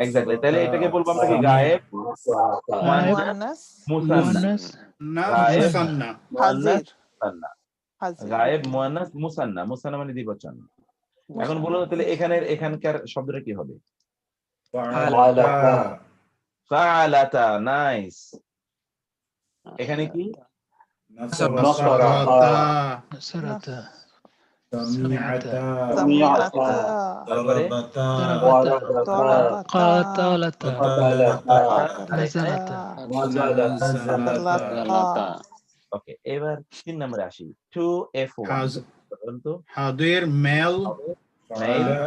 এক্স্যাক্টলি, তাহলে এটাকে বলবো আমরা কি গায়েব মুয়ান্নাস মুসান্না না গায়েব মুসান্না মুয়ান্নাস হাজির মুসান্না হাজির গায়েব মুয়ান্নাস মুসান্না মুসান্না মানে দ্বিবচন এখন বলুন তাহলে এখানকার শব্দটা কি হবে ফাআলাতা ফাআলাতা নাইস এখানে কি নাসরাতা نصرتا সামিআতা সামিআতা দারাবাতা দরাবাতা قاتلتا কাতালাতা نزلتا নাযালাতা ওকে এবার 3 নম্বরে আসি 2F1 বলুন তো হাদের মেল ফাআলা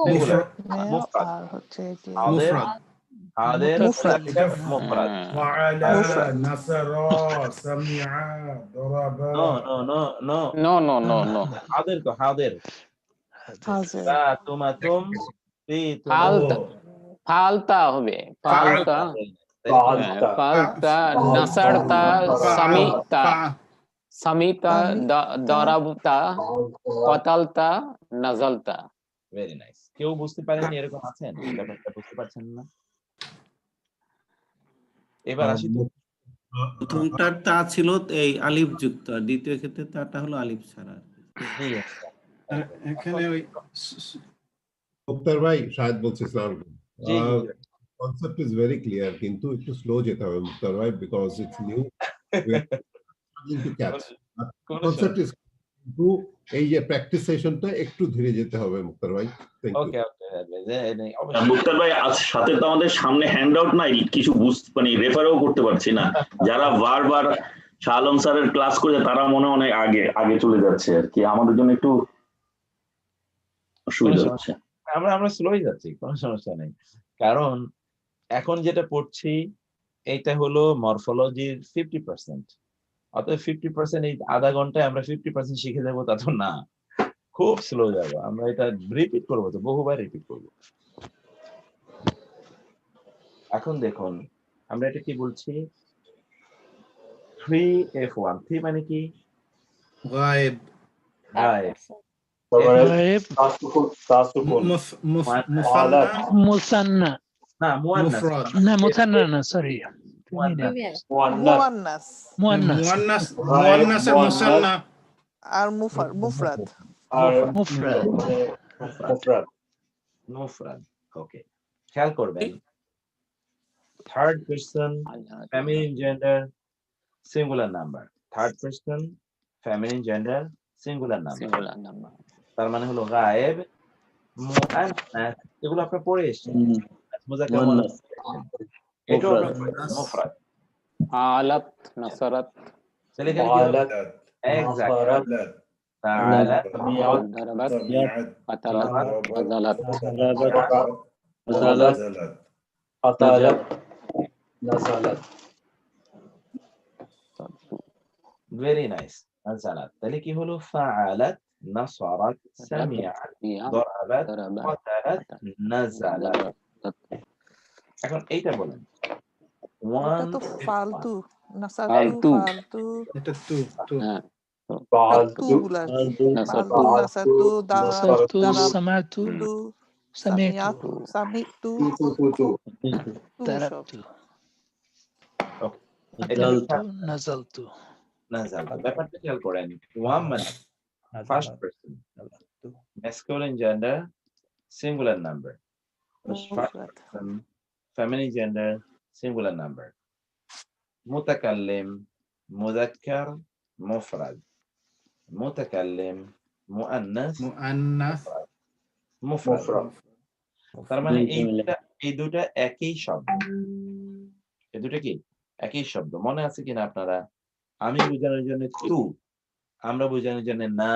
সিঙ্গুলার মেল মুফরাদ আর হচ্ছে কি হাদের মুফরাদ হাদের মুফরাদ মুফরাদ ফাআলা মুফরাদ নাসারা সামিআ দারাবা no No, no, no, no. হাদের তো হাদের হাজির তা তুমাতুম ফি ফালতা ফালতা হবে ফালতা ফালতা নাসারতা সামিতা সামিতা দরাবতা কতালতা নাজালতা ভেরি নাইস কেউ বুঝতে পারেননি এরকম আছেন ব্যাপারটা বুঝতে পারছেন না এবার আসি তো প্রথমটার তা ছিল এই আলিফ যুক্ত আর দ্বিতীয় ক্ষেত্রে তাটা হলো আলিফ ছাড়া এখানে ওই মুক্তার ভাই শায়দ বলছি sir G concept is very clear কিন্তু একটু স্লো যেতে হবে মুক্তার ভাই because it's new to catch concept is কিন্তু এই যে প্র্যাকটিস সেশনটা একটু ধীরে যেতে হবে মুক্তার ভাই থ্যাংক ইউ ওকে মুক্তার ভাই আজ সাথে তো আমাদের সামনে হ্যান্ড আউট নাই কিছু মানে রেফারও করতে পারছি না যারা বারবার শাহ আলম স্যারের ক্লাস করে তারা মনে অনেক আগে চলে যাচ্ছে আর কি আমাদের জন্য একটু অসুবিধা হচ্ছে আমরা স্লোই যাচ্ছি কোনো সমস্যা নেই কারণ এখন যেটা পড়ছি এইটা হলো মরফোলজির 50% অতএব 50% এই আধা ঘন্টায় আমরা 50% শিখে যাবো তা তো না খুব স্লো যাবো আমরা এটা রিপিট করবো তো বহুবার রিপিট করবো এখন দেখুন আমরা এটা কি বলছি 3F1 3 মানে কি গায়েব গায়েব غائب মুসান্না مثنى না মুয়ান্নাস মুফরাদ لا مثنى لا سوري মুয়ান্নাস মুয়ান্নাস মুয়ান্নাসের মুসান্না আর মুফরাদ مفرد মুফরাদ ওকে খেয়াল করবেন third person feminine gender singular number third person feminine gender singular number তার মানে হলো গায়েব মুআন্নাস এগুলো আপনারা পড়ে এসেছেন মুযাক্কার মুআন্নাস এটাও মুফরাদ আলাত নাসারাত তাহলে এখানে কি হবে এক্স্যাক্টলি তাআলা দরাবাত কতালাত নাজালাত ভেরি নাইস নাজালাত তাহলে কি হলো ফাআলাত নাসারাত সামিআত দরাবাত কতালাত নাজালাত এখন এইটা বলেন এটা তো ফালতু নাসারতু ফালতু এটা তু ফালতু বলা ফালতু নাসারতু نصرت سمعت সামিআতু سمعت সামিতু ضربت نزلت নাজালাত ব্যাপারটা খেয়াল করেন ওয়াম মানে first person masculine gender singular number first person feminine gender singular number mutakallim mudhakkar mufrad mutakallim muannas mufrad তার মানে এই দুটো একই শব্দ এই দুটো কি একই শব্দ মনে আছে কিনা আপনারা আমি বোঝানোর জন্য তু আমরা বোঝানোর জন্য না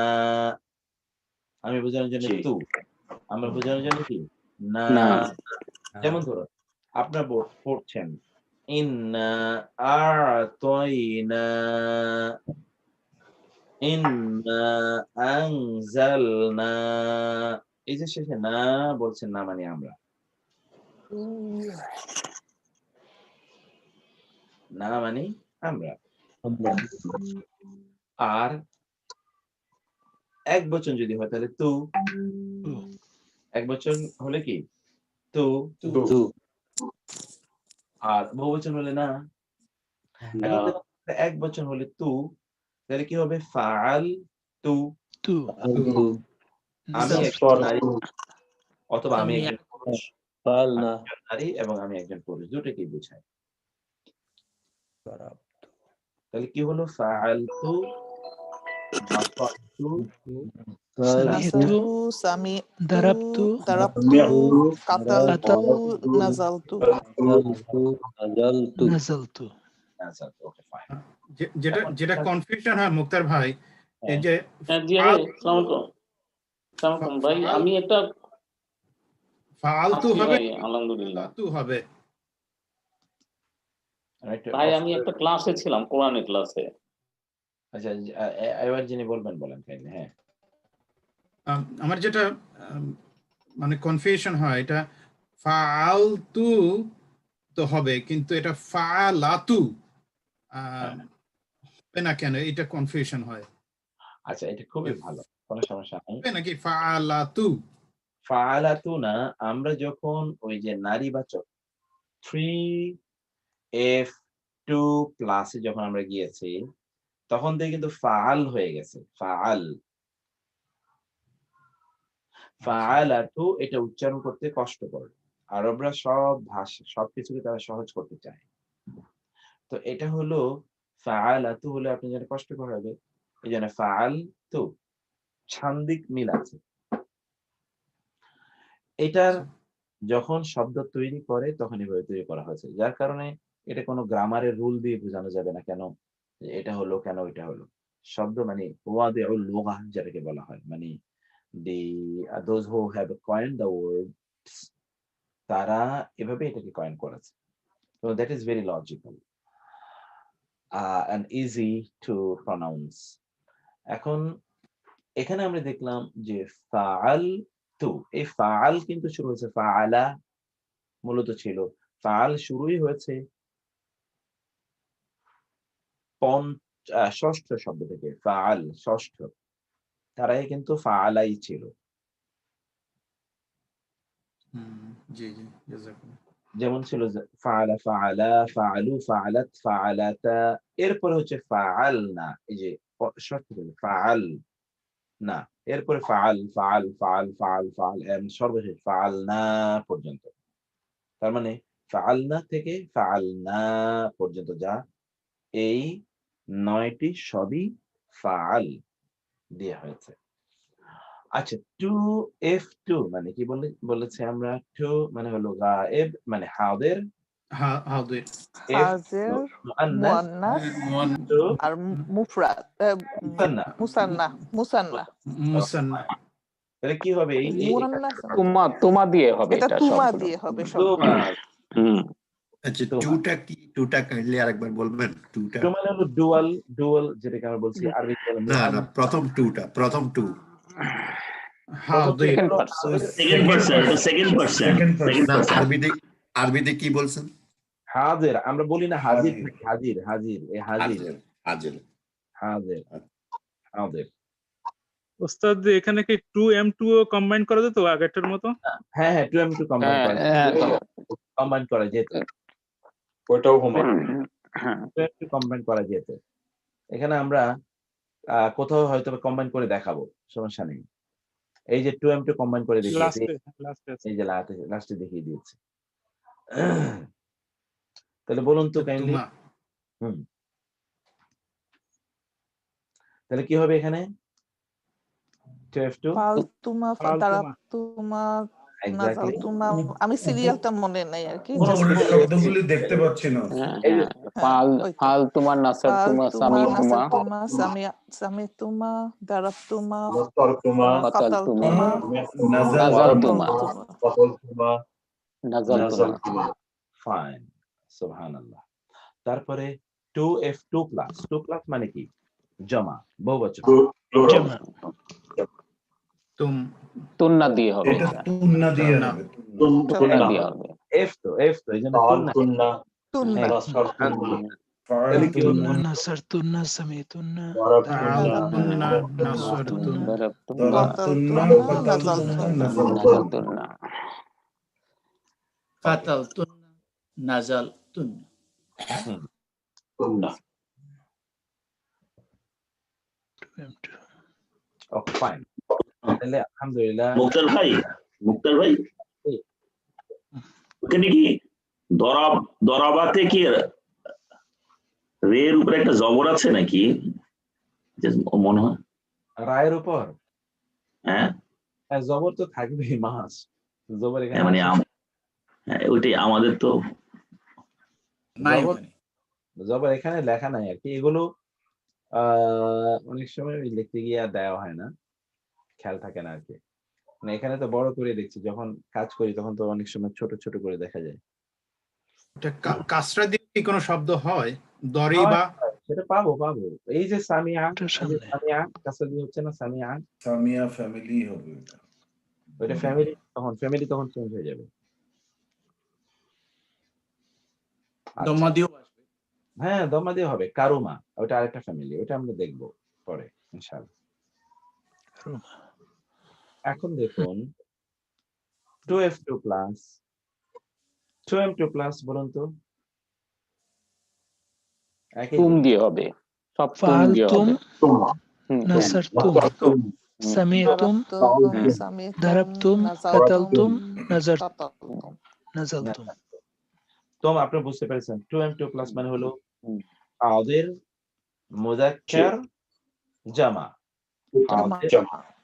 আমি বোঝানোর জন্য তু আমরা বোঝানোর জন্য কি না যেমন ধরো আপনার পড়ছেন ইন্না আ'তাইনা ইন্না আনজালনা এই যে শেষে না বলছেন না মানে আমরা না মানে আমরা আর এক বচন যদি হয় তাহলে তু এক বচন হলে কি তু আর বহুবচন হলে না। এখন না। দেখো, এক বচন হলে তু, তাহলে কি হবে? ফাআল তু। তু আমি নাজালতু একজন নারী অথবা আমি আমি একজন পুরুষ, ফালনা আমি একজন নারী এবং আমি একজন পুরুষ, দুটোকেই বোঝায়। তাহলে কি হলো? ফাআলতু, নাসারতু, সামি'তু নাসারতু, সামি'তু, দারাবতু দারাবতু, কাতালতু, কাতালতু নাজালতু। নাজালতু নাজালতু। নাজালতু। ওকে, ফাইন। যেটা কনফিউশন হয় মুক্তার ভাই, এই যে জি ভাই, আসসালামু আলাইকুম ভাই, আমি একটা ফালতু আছি হবে, ভাই, আলহামদুলিল্লাহ ফালতু হবে। ভাই। আমি একটা ক্লাসে ছিলাম, কোরআনের ক্লাসে। আচ্ছা, এবার যিনি বলবেন বলেন কাইন্ডলি। হ্যাঁ, আমার যেটা মানে কনফিউশন হয়, এটা ফালতু তো হবে, কিন্তু এটা ফালাতু হবে না কেন? এটা কনফিউশন হয়। আচ্ছা, এটা খুবই ভালো, কোনো সমস্যা নেই। হবে নাকি ফালাতু? ফাআলাতু না, আমরা যখন ওই যে নারীবাচক 3F2 প্লাসে যখন আমরা গিয়েছি, তখন থেকে কিন্তু ফাআল হয়ে গেছে। ফাআল, ফাআলাতু এটা উচ্চারণ করতে কষ্টকর। আরবরা সব ভাষা সবকিছুকে তারা সহজ করতে চায়। তো এটা হলো ফাআলাতু হলে আপনি যেন কষ্টকর হবে, এই জন্য ফাআলতু ছান্দিক মিল আছে। এটার যখন শব্দ তৈরি করে তখন এভাবে তৈরি করা হয়েছে, যার কারণে এটা কোনো গ্রামারের রুল দিয়ে বোঝানো যাবে না কেন এটা হলো, কেন এটা হলো। শব্দ মানে ওয়াদিউল লুগাহ যেটাকে বলা হয়, মানে those who have coined the words, তারা এভাবে এটাকে কয়েন করেছে। So that is very logical and easy to pronounce. এখন এখানে আমরা দেখলাম যে ফাআল তু, এই ফাআল কিন্তু শুরু হয়েছে ফাআলা, মূলত ছিল ফাআল শুরুই হয়েছে ষষ্ঠ শব্দ থেকে। ফাআল ষষ্ঠ, তারাই কিন্তু ফাআলাই ছিল। জি জি, জাযাকুম। যেমন ছিল ফাআলা, ফাআলা, ফাআলু, ফাআলাত, ফাআলাতা, এরপরে হচ্ছে ফাআলনা, এই যে ষষ্ঠ থেকে ফাআল না, এরপরে ফাআল, ফাআল, ফাআল, ফাআল, ফাআল, সর্বশেষ ফাআলনা পর্যন্ত। তার মানে ফাআলনা থেকে ফাআলনা পর্যন্ত, যা এই 9টি সবই ফাআল দেয়া হয়েছে। আচ্ছা, 2F2 মানে কি বলেছে আমরা? 2 মানে হলো গায়েব, মানে হাদের, হাদির, হাজির, মুয়ান্নাস আর মুফরাদ, মুসান্না, মুসান্না। মুসান্না। তাহলে কি হবে? এই মুয়ান্নাস তুমা দিয়ে হবে, এটা তুমা দিয়ে হবে সব। আচ্ছা, টুটা কাইন্ডলি আরেকবার বলবেন? টুটা টু মানে হলো ডুয়াল, যেটাকে আমরা বলছি আরবি বলে না, প্রথম টু আরবিতে কি বলছেন? হাজির, আমরা বলি না হাজির, হাজির, হাজির, এই হাজির, হাজির, হাজির, হাজির। ওস্তাদ, এখানে কি 2M2 কম্বাইন করা যেত আগেরটার মতো? হ্যাঁ হ্যাঁ, 2M2 কম্বাইন করা যেত, ওটাও হোমা 2M2 কম্বাইন করা যেত। এখানে আমরা কোথাও হয়তো কম্বাইন করে দেখাবো, সমস্যা নেই। এই যে 2M2 কম্বাইন করে দেখিয়েছি, এই যে লাস্টে দেখিয়ে দিয়েছি। তাহলে বলুন তো কাইন্ডলি। তাহলে কি হবে এখানে? 2F2 ফালতুমা, দারাবতুমা, নাজালতুমা। আমি সিরিয়ালটা মনে নাই আর কি, শব্দগুলি দেখতে পাচ্ছি না। ফালতুমা, নাসারতুমা, সামিতুমা, সামিতুমা, দারাবতুমা, কাতালতুমা, নাজালতুমা। ফাইন, সুবহানাল্লাহ। তারপরে 2F2 প্লাস, 2 প্লাস মানে কি? জমা, বহুবচন। জমা, তুন্না দিয়ে হবে, তুন্না দিয়ে হবে, তুন্না দিয়ে হবে। F তো এইজন্য তুন্না, তুন্না। তাহলে কি হলো? নাসারতুন্না, সামিতুন্না, দারাবতুন্না, নাসারতুন্না, দারাবতুন্না, নাজালতুন্না, কাতালতুন্না, নাজাল ওকে ফাইন, তাহলে আলহামদুলিল্লাহ। মুক্তার ভাই ওখানে কি দরাবাতে কি রের উপরে একটা জবর আছে নাকি মনে হয়? রায়ের উপর হ্যাঁ জবর তো থাকবেই, মাস জবর এখানে মানে ওইটাই আমাদের তো জবর এখানে লেখা নাই আর কি। এগুলো অনেক সময় লিখতে গিয়ে আর দেওয়া হয় না, খেয়াল থাকে না আর কি। মানে এখানে তো বড় করে দেখছি, যখন কাজ করি তখন তো অনেক সময় ছোট ছোট করে দেখা যায়। কাসরা দিয়ে কি কোনো শব্দ হয়? দরি বা সেটা পাবো। এই যে সামিয়া, সামিয়া কাসরা দিয়ে হচ্ছে না, সামিয়া ফ্যামিলি হবে ওইটা ফ্যামিলি তখন চেঞ্জ হয়ে যাবে। দম্মা দিয়েও আসবে। হ্যাঁ দম্মা দিয়ে হবে। কারুমা ওটা আরেকটা ফ্যামিলি, ওটা আমরা দেখবো পরে ইনশাআল্লাহ। এখন দেখুন 2F2 প্লাস 2M2 প্লাস বলুন তো। তুম দিয়ে হবে, সব তুম দিয়ে হবে। নাসারতুম, সামিতুম, দারাবতুম, কাতালতুম, নাজালতুম। তো আপনি বুঝতে পেরেছেন 2M2 প্লাস মানে হলো হাদির মুযাক্কার জামা,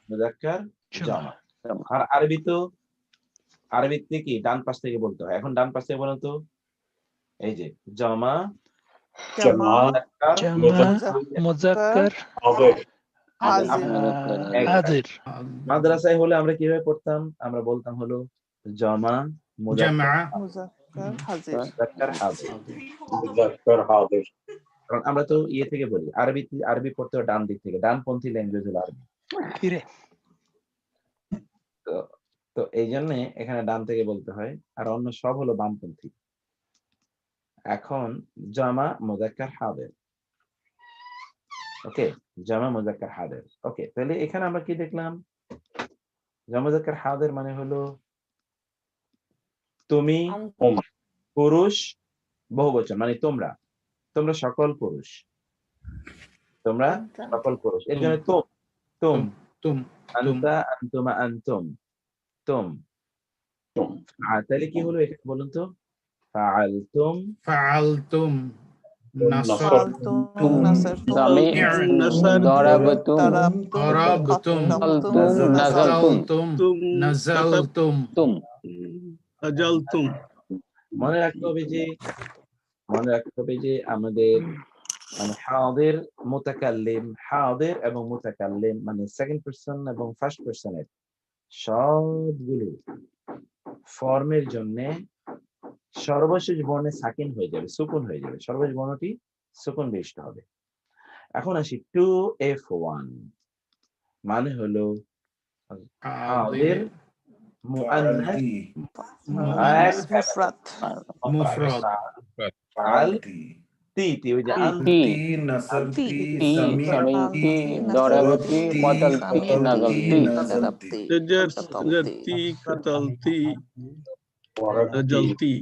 মুযাক্কার জামা। আর আরবিতে কি ডান পাশ থেকে বলতে হয়। এখন ডান পাশ থেকে বলুন তো, এই যে জামা মুযাক্কার হাজির। মাদ্রাসায় হলে আমরা কিভাবে পড়তাম? আমরা বলতাম হলো জামা মুযাক্কার হাজির। কারণ আমরা তো ইয়ে থেকে বলি, আরবি পড়তে ডান দিক থেকে, ডানপন্থী ল্যাঙ্গুয়েজ হলো আরবি। তো এই জন্য এখানে ডান থেকে বলতে হয়, আর অন্য সব হলো বামপন্থী। এখন জামা মুযাক্কার হাজির, ওকে, জামা মুযাক্কার হাজির। ওকে, তাহলে এখানে আমরা কি দেখলাম? জামা মুযাক্কার হাজির মানে হলো তুমি পুরুষ বহুবচন, মানে তোমরা সকল পুরুষ, এর জন্য তুম আনতা আনতুমা আনতুম তুম। তাহলে কি হলো এখানে বলুন তো? ফাআলতুম নাসারতুম, দারাবতুম, নাজালতুম। মনে রাখতে হবে যে আমাদের মানে হাদির মুতাকাল্লিম, হাদির এবং মুতাকাল্লিম মানে সেকেন্ড পারসন এবং ফার্স্ট পারসনের সবগুলো ফর্মের জন্য সর্বশেষ বর্ণে সাকিন হয়ে যাবে, সুকুন হয়ে যাবে, সর্বশেষ বর্ণটি সুকুন বিশিষ্ট হবে। এখন আসি 2F1 মানে হলো হাদির মুআন্নাস মুফরাদ তি ওই যে আনতি নাসারতি সামিতি দারাবতি কাতালতি নাযালতি জারতি কাতালতি নাজালতি।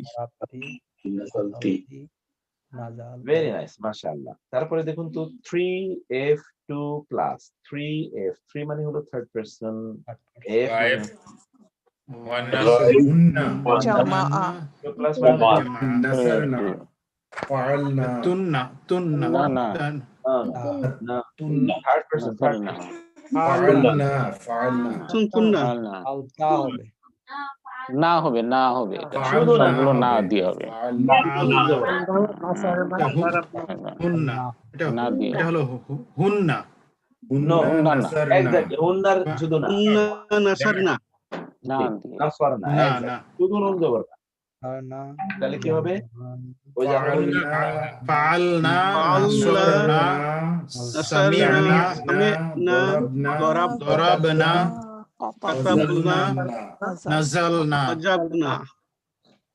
ভেরি নাইস, মাশাআল্লাহ। তারপরে দেখুন তো 3F2 প্লাস 3 মানে হলো থার্ড পারসন, F প্লাস নাসারনা ফাআলনা তুন্না থার্ড পারসন ফাআলনা না হবে সবগুলো না দিয়ে হবে। এটা হলো হুন্না। এক্স্যাক্টলি, হুন্নার শুধু না, শুধু নুন জবর না। তাহলে কি হবে? ওই যে ফাআলনা নাসারনা সামি'না দারাবনা কাতাবনা নাযালনা,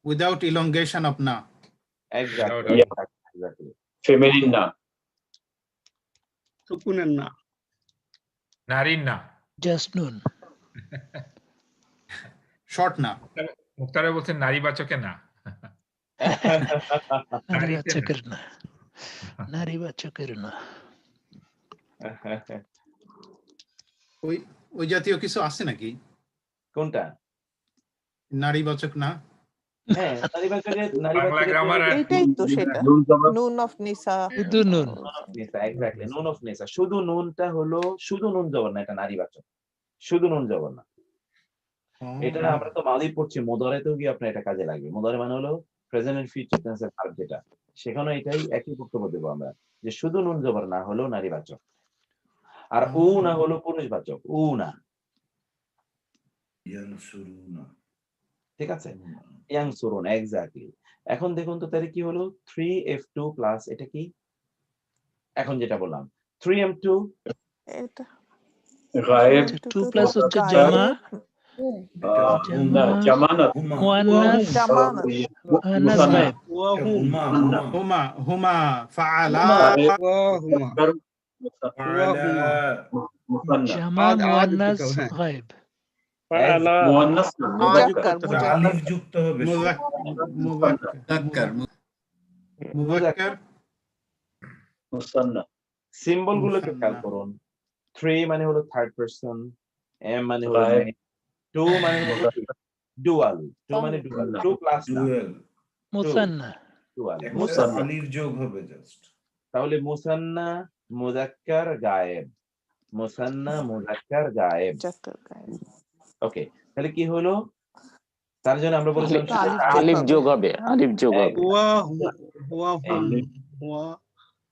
without elongation of na. Exactly. Feminine na. সুকুনের না, নারীর না, জাস্ট নুন। শর্ট না। মুক্তারা বলছেন নারীবাচকে না। নারীবাচকের না, নারীবাচকের না। ওই ওই জাতীয় কিছু আছে নাকি কোনটা? নারীবাচক না? হ্যাঁ, বাংলা গ্রামার এটাই তো সেটা নুন অফ নিসা শুধু নুন। এক্স্যাক্টলি, নুন অফ নিসা। শুধু নুনটা হলো শুধু নুন জবর না, এটা নারীবাচক। শুধু নুন জবর না। এটা আমরা তো মাদি পড়ছি, মুদারেতেও গিয়ে আপনার এটা কাজে লাগবে। মুদারে মানে হলো প্রেজেন্ট এন্ড ফিউচার টেন্সের ভার্ব যেটা, সেখানে এটাই একই বক্তব্য দেবো আমরা, যে শুধু নুন জবর না হলো নারীবাচক, আর উ না হলো পুরুষবাচক। উ না, ঠিক আছে? ইয়ানসুরুন, এক্স্যাক্টলি। এখন দেখুন তো তাহলে কি হলো, 3F2 প্লাস এটা কি? এখন যেটা বললাম 3M2 এটা গায়েব 2 প্লাস হচ্ছে জামা, জামানত মুআন্নাস, মুআন্নাস গায়েব। হুমা হুমা ফাআলা জামা মুআন্নাস গায়েব। মুআন্নাস মুজাক্কার আলিফ যুক্ত হবে। মুজাক্কার মুসান্না। সিম্বল গুলোকে খেয়াল করুন। 3 মানে হলো থার্ড পারসন, M মানে হলো গায়েব। 2 মানে হলো ডুয়াল, 2 মানে ডুয়াল, 2 প্লাস না, মুসান্না, ডুয়াল, মুসান্না। আলিফ যোগ হবে জাস্ট। তাহলে মুসান্না মুজাক্কার গায়েব, মুসান্না মুজাক্কার গায়েব। ওকে, তাহলে কি হলো? তার জন্য আমরা বলেছিলাম আলিফ যোগ হবে, আলিফ যোগ হবে।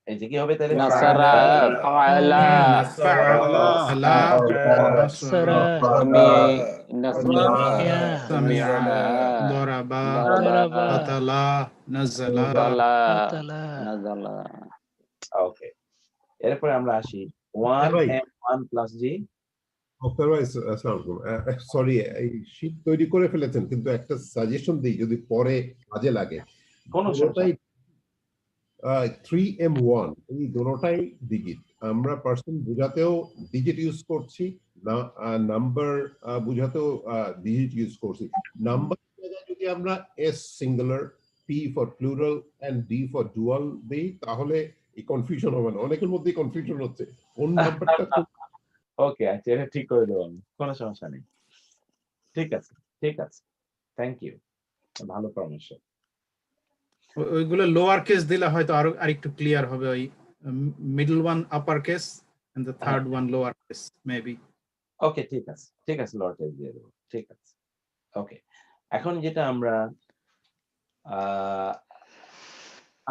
এই যে কি হবে তাহলে? নাসারা ফাআলা নাসারা সামিআ দরাবা দরাবা আতালা নাযালা নাযালা। ওকে, এরপরে আমরা আসি 1M1 প্লাস জি। সরি, এই শীট তৈরি করে ফেলেছেন, কিন্তু একটা সাজেশন দিই যদি পরে কাজে লাগে। কোনটাই 3M1 এই দুটোটাই ডিজিট। আমরা পার্সন বোঝাতেও ডিজিট ইউজ করছি, নাম্বার বোঝাতেও ডিজিট ইউজ করছি। নাম্বার যদি আমরা S singular, P for plural and D for dual দিই, তাহলে এই কনফিউশন হবে না। অনেকের মধ্যে কনফিউশন হচ্ছে কোন নাম্বারটা। ওকে, আচ্ছা, এটা ঠিক করে দেবো আমি, কোনো সমস্যা নেই। ঠিক আছে, ঠিক আছে, থ্যাংক ইউ, ভালো পরামর্শ। ওইগুলো লোয়ার কেস দিলে হয়তো আরো আরেকটু ক্লিয়ার হবে। ওই middle one upper case and the third one lower case maybe. Okay, ঠিক আছে, ঠিক আছে, লোয়ার কেস দিয়ে দেবো, ঠিক আছে। ওকে, এখন যেটা আমরা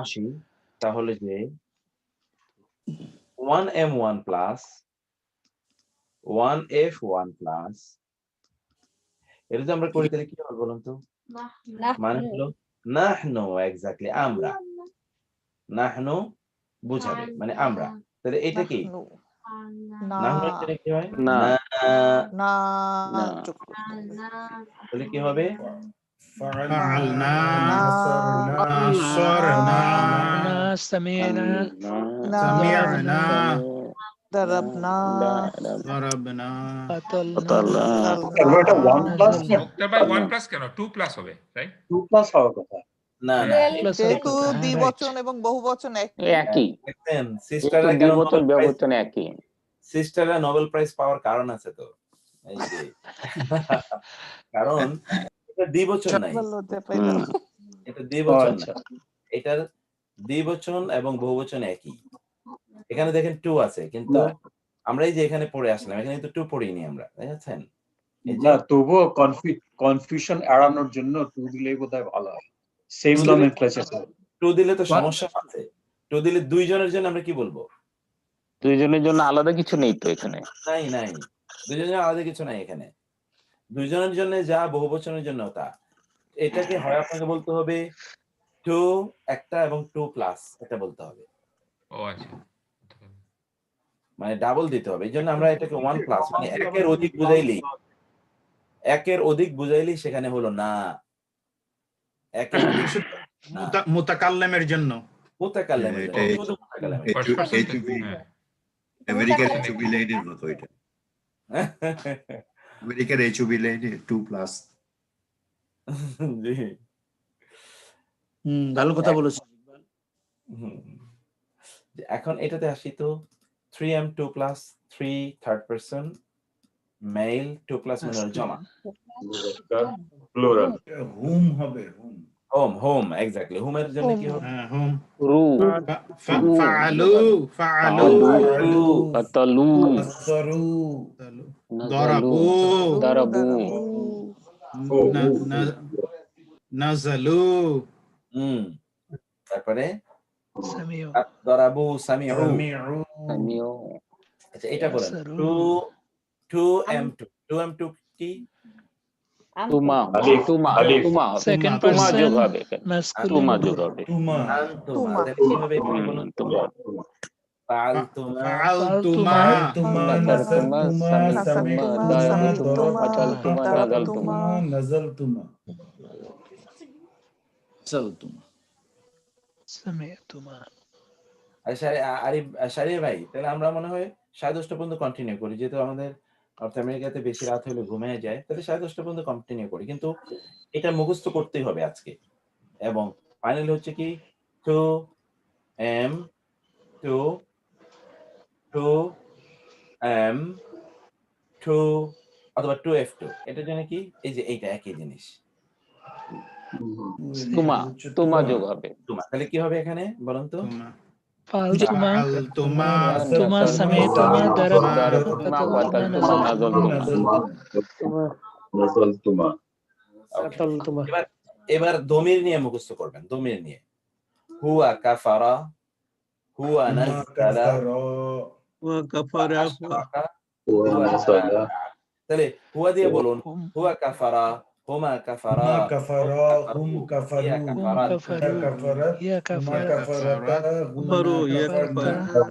আসি তাহলে যে 1M1 প্লাস 1F1 প্লাস, এটা যদি আমরা করি তাহলে কি হবে বলুন তো? মানে হলো নাহনু, এক্স্যাক্টলি, আমরা। নাহনু বুঝাবে মানে আমরা, তাহলে এটা কি? নাহনু এটা কি হয়? না তাহলে কি হবে? ফাআলনা নাসরনা সামি'না সামি'না দারাবনা দারাবনা কাতালনা। এটা 1 প্লাস মুক্তার ভাই 1 প্লাস কেন 2 প্লাস হবে, রাইট? 2 প্লাস হওয়ার কথা। না না, যেহেতু দ্বিবচন এবং বহুবচন একই, দেখেন সিস্টাররা কেন দ্বিবচন বহুবচন একই। সিস্টাররা নোবেল প্রাইজ পাওয়ার কারণ আছে তো, এই যে কারণ এটা দ্বিবচন নাই, এটা দ্বিবচন না, এটার দ্বিবচন এবং বহুবচন একই। এখানে দেখেন 2 আছে, কিন্তু আমরা এই যে এখানে পড়ে আসলাম, এখানে তো 2 পড়িনি আমরা, দেখেন? না, তবুও কনফিউশন এড়ানোর জন্য 2 দিলেই বোধহয় ভালো হয়। Same nomenclature. 2 দিলে তো সমস্যা আছে। 2 দিলে দুইজনের জন্য আমরা কি বলবো? দুইজনের জন্য আলাদা কিছু নেই তো এখানে। নাই নাই, দুইজনের জন্য আলাদা কিছু নাই এখানে। দুইজনের জন্য যা, বহুবচনের জন্য তা। এটাকে হয় আপনাকে বলতে হবে 2 একটা এবং 2 প্লাস এটা বলতে হবে। ও আচ্ছা, মানে ডাবল দিতে হবে। এইজন্য আমরা এটাকে 1 প্লাস মানে একের অধিক বুঝাইলি, একের অধিক বুঝাইলি সেখানে হলো না, একের অধিক মুতাকাল্লিমের জন্য। মুতাকাল্লিমের জন্য, শুধু মুতাকাল্লিমের। আমেরিকার এইচওবি লাইনের মতো এটা। আমেরিকার এইচওবি লাইনে 2 প্লাস। জি, ভালো কথা বলেছেন। এখন এটাতে আসি তো 3m2 plus 3 third person male 2 plus মানে জমা প্লুরাল হুম হবে হুম হোম এক্স্যাক্টলি হোমের জন্য কি হবে হোম রু ফাআলু ফাআলু কাতালু নাসরু দরাবু দারাবু নাজালু তারপরে সামিউ দরাবু সামিউ সামিউ আচ্ছা এটা বলেন 2m2 কি তুমা তুমা তুমা সেকেন্ড তুমা যোগ পারসন হবে ম্যাসকুলিন তুমা যোগ হবে তুমা আনতুমা তাহলে কিভাবে বলুন তুমা ফাআলতুমা ফাআলতুমা তুমা নাসারতুমা সামিতুমা দারাবতুমা দরাবতুমা কাতালতুমা নাযালতুমা নাযালতুমা সামিতুমা শারির ভাই তাহলে আমরা মনে হয় 10:30 পর্যন্ত কন্টিনিউ করি, যেহেতু আমাদের নর্থ আমেরিকাতে বেশি রাত হলে ঘুমিয়ে যায়, তাহলে 10:30 পর্যন্ত কন্টিনিউ করি, কিন্তু এটা মুখস্থ করতেই হবে আজকে। এবং ফাইনাল হচ্ছে কি 2m2 অথবা 2f2, এটার জন্য কি এই যে এইটা একই জিনিস তুমা তুমা যোগ হবে তুমা, তাহলে কি হবে এখানে বলুন তো ফাআলতুমা ফাআলতুমা তুমা সামিতুমা দারাবতুমা দারাবতুমা কাতালতুমা নাযালতুমা নাযালতুমা। এবার দমির নিয়ে মুখস্থ করবেন, দমির নিয়ে হুয়া কাফারা হুয়া নাযালা ওয়া কাফারা তাহলে হুয়া দিয়ে বলুন হুয়া কাফারা হুমা কাফারা মা কাফারা হুম কাফারু কাফারাত ইয়া মা কাফারা কাফারাতা হুম কাফারতা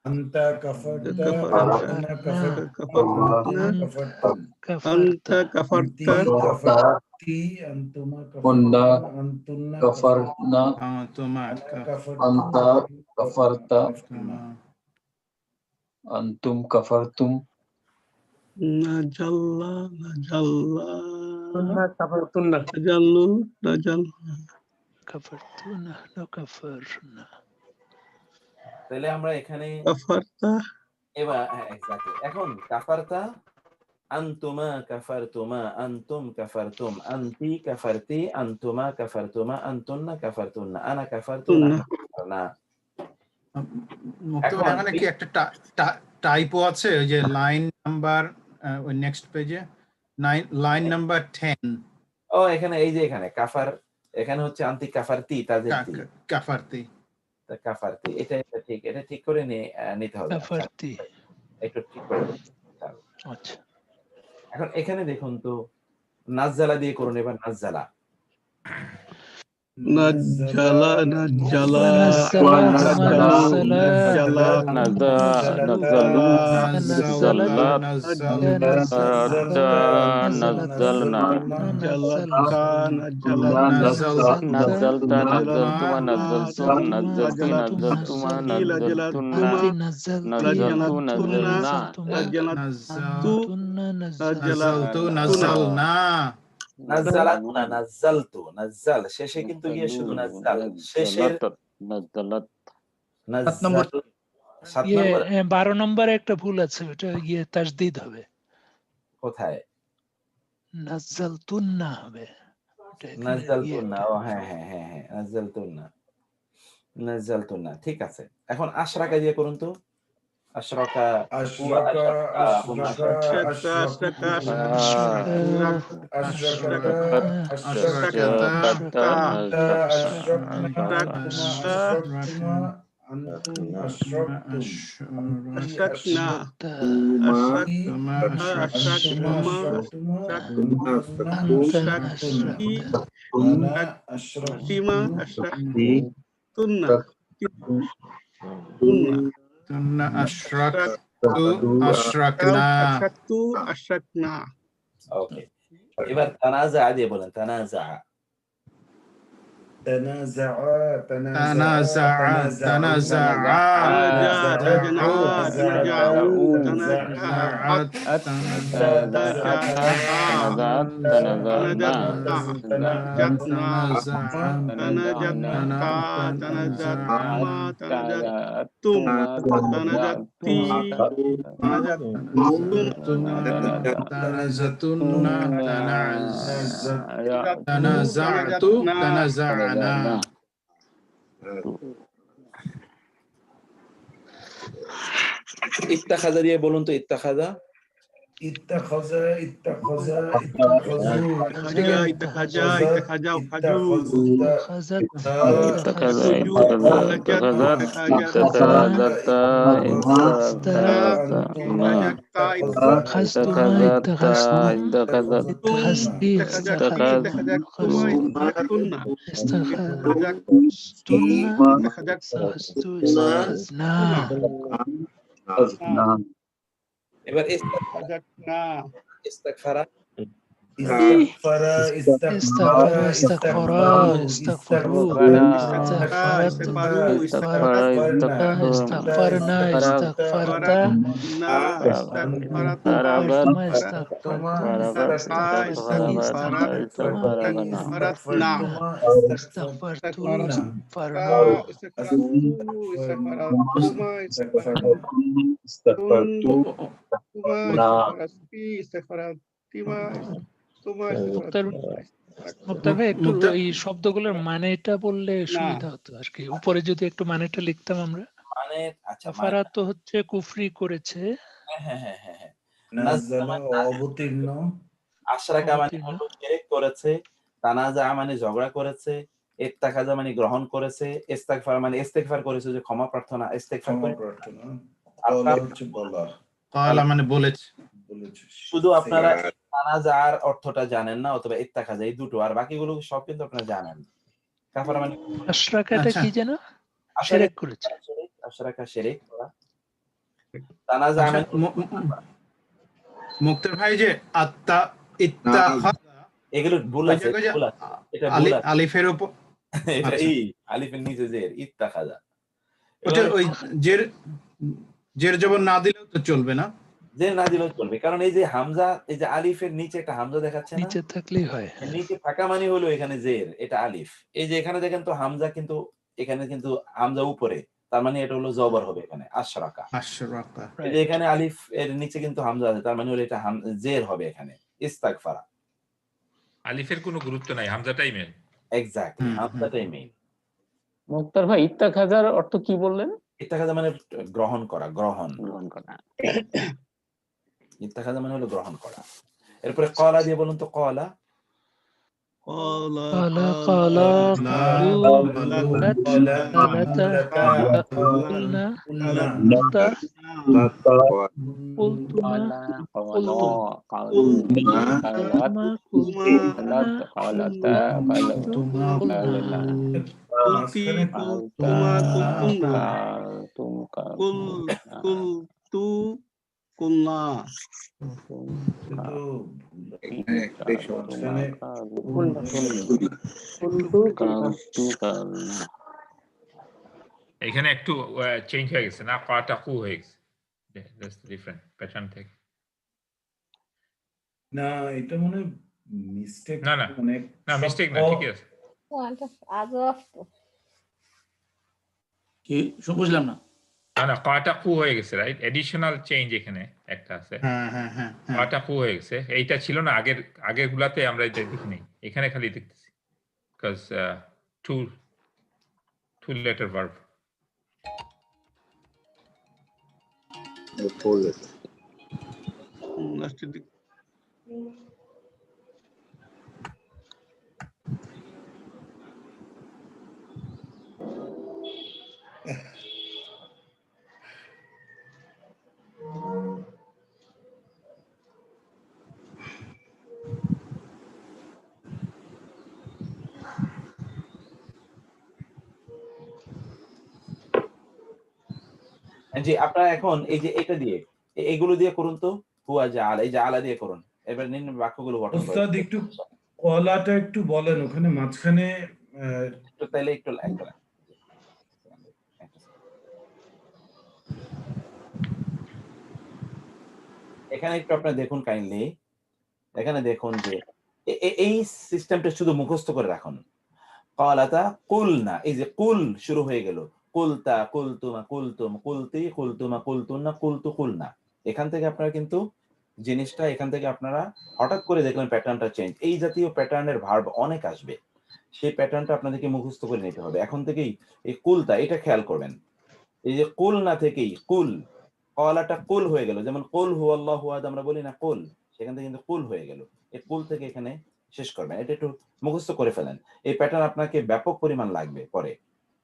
আনতা কাফারতা আনতুমা কাফারতুম আনতা কাফারতা কাফারতি আনতুমা কাফারতুমা আনতুন্না কাফারনা আনতা কাফারতা আনতুম কাফারতুম নাজাল্লা নাজাল্লা কাফারতুন্না নাজাল্লু নাজাল্লা কাফারতুনা কাফারনা। তাহলে আমরা এখানে কাফারতা এবার এক্স্যাক্টলি এখন কাফারতা আনতুমা কাফারতুমা আনতুম কাফারতুম আনতি কাফারতি আনতুমা কাফারতুমা আনতুন্না কাফারতুন্না আনা কাফারতু না। মুক্ত এখানে কি একটা টাইপো আছে, ওই যে লাইন নাম্বার ওই নেক্সট পেজে লাইন নাম্বার 10। ও এখানে এই যে এখানে কাফার, এখানে হচ্ছে আনতি কাফারতি তাদের কাফারতি কাফারতি, এটা ঠিক, এটা ঠিক করে নিতে হবে কাফারতি একটু ঠিক করে। আচ্ছা এখন এখানে দেখুন তো নাজ্জালা দিয়ে করুন, এবার নাজ্জালা নাজ্জালা নাজ্জালা নাজ্জাল শেষে কিন্তু গিয়ে শুধু নাজ্জাল শেষের 12 নম্বরে একটা ভুল আছে, ওটা গিয়ে তাসদীদ হবে। কোথায়? নাজ্জালতুন্না হবে, নাজ্জালতুন্না। ও হ্যাঁ হ্যাঁ হ্যাঁ হ্যাঁ নাজ্জালতুন্না নাজ্জালতুন্না, ঠিক আছে। এখন আশরাকা দিয়ে করুন তো, আশরাকা আশরাকা ওকে, এবার তানাজা দিয়ে বলেন, তানাজা تنازع تنازع تنازعنا ইত্তাখাযা দিয়ে বলুন তো ইত্তাখাযা اتخذ اتخذوا এবার ইস্তাগফারা মুক্তার ভাই একটু এই শব্দগুলোর মানেটা বললে সুবিধা হতো আর কি, উপরে যদি একটু মানেটা লিখতাম আমরা। মানে আচ্ছা কাফারা তো হচ্ছে কুফরি করেছে, নাযালা অবতীর্ণ, আশরাকা মানে হলো শিরক করেছে, তানাজা মানে ঝগড়া করেছে, ইত্তাখাযা মানে গ্রহণ করেছে, ইস্তিগফার মানে ইস্তিগফার করেছে যে ক্ষমা প্রার্থনা, ইস্তিগফার প্রার্থনা, কওলা হচ্ছে বলা, কওলা মানে বলেছে। শুধু আপনারা তানাজার অর্থটা জানেন না অথবা ইত্তাখাযা, এই দুটো, আর বাকিগুলো সব কিন্তু আপনারা জানেন। কাফারা মানে আশরাকাটা কি যেন শিরক করেছে, আশরাকা শিরক করা, তানাজা মানে মুক্তার ভাই যে আত্তা ইত্তাখাযা এগুলো ভুল আছে, ভুল আছে, এটা ভুল আছে, আলিফের উপর এটা এই আলিফের নিচে জের, ইত্তাখাযা, ওটা ওই জের জবর না দিলেও তো চলবে না, জের না দিলেও চলবে, কারণ এই যে হামজা, এই যে আলিফের নিচে একটা হামজা দেখাচ্ছে না, নিচে থাকলেই হয়, নিচে থাকা মানে হলো এখানে জের, এটা আলিফ। এই যে এখানে দেখেন তো হামজা, কিন্তু এখানে কিন্তু হামজা উপরে, তার মানে এটা হলো জবর হবে এখানে, আশরাকা। এই যে এখানে আলিফ এর নিচে কিন্তু হামজা আছে, তার মানে হলো এটা জের হবে এখানে, ইস্তাগফারা। আলিফের কোনো গুরুত্ব নাই, হামজাটাই মেন। এক্স্যাক্টলি, হামজাটাই মেইন। মুক্তার ভাই ইত্তাখাযার অর্থ কি বললেন? ইত্তাখাযা মানে গ্রহণ করা, গ্রহণ করা, ইত্তাখাযা মানে হলো গ্রহণ করা। এরপরে কওলা দিয়ে বলুন তো, কওলা এখানে একটু চেঞ্জ হয়ে গেছে না, কাটাকু হয়ে গেছে, দ্যাটস ডিফারেন্ট প্যাটার্ন থেকে। না এটা মনে মিস্টেক, না না মানে না মিস্টেক না, ঠিক আছে। কি বুঝলাম না, না না কাটাকু হয়ে গেছে, রাইট? এডিশনাল চেঞ্জ এখানে একটা আছে, কাটাকু হয়ে গেছে, এইটা ছিল না আগের গুলাতে, আমরা এটা দেখিনি, এখানে খালি দেখতেছি, বিকজ টু লেটার ভার্ব। জি, আপনারা এখন এই যে এটা দিয়ে, এগুলো দিয়ে করুন তো, হুয়া জাআল, এই জাআলা দিয়ে করুন। এবার নিন বাক্যগুলো গঠন করুন। ওস্তাদ একটু কলাটা একটু বলেন, ওখানে মাঝখানে একটু তাইলে একটু এখানে একটু আপনারা দেখুন কাইন্ডলি, এখানে দেখুন যে এই সিস্টেমটা শুধু মুখস্থ করে রাখুন। ক্বালাতা কুলনা, এই যে কুল শুরু হয়ে গেল, কুলতা, কুলতুমা, কুলতুম, কুলতি, কুলতুমা, কুলতুন্না, কুলতু, কুলনা। এখান থেকে আপনারা কিন্তু জিনিসটা এখান থেকে আপনারা হঠাৎ করে দেখলেন প্যাটার্নটা চেঞ্জ। এই জাতীয় প্যাটার্নের ভার্ব অনেক আসবে, সেই প্যাটার্নটা আপনাদেরকে মুখস্থ করে নিতে হবে এখন থেকেই। এই কুলতা এটা খেয়াল করবেন, এই যে কুল না থেকেই কুল, কলাটা কুল হয়ে গেল, যেমন কুল হুয়াল্লাহু আহাদ আমরা বলি না কুল, সেখান থেকে কিন্তু কুল হয়ে গেল। এই কুল থেকে এখানে শেষ করবেন, এটা একটু মুখস্থ করে ফেলেন। এই প্যাটার্ন আপনাকে ব্যাপক পরিমাণ লাগবে পরে।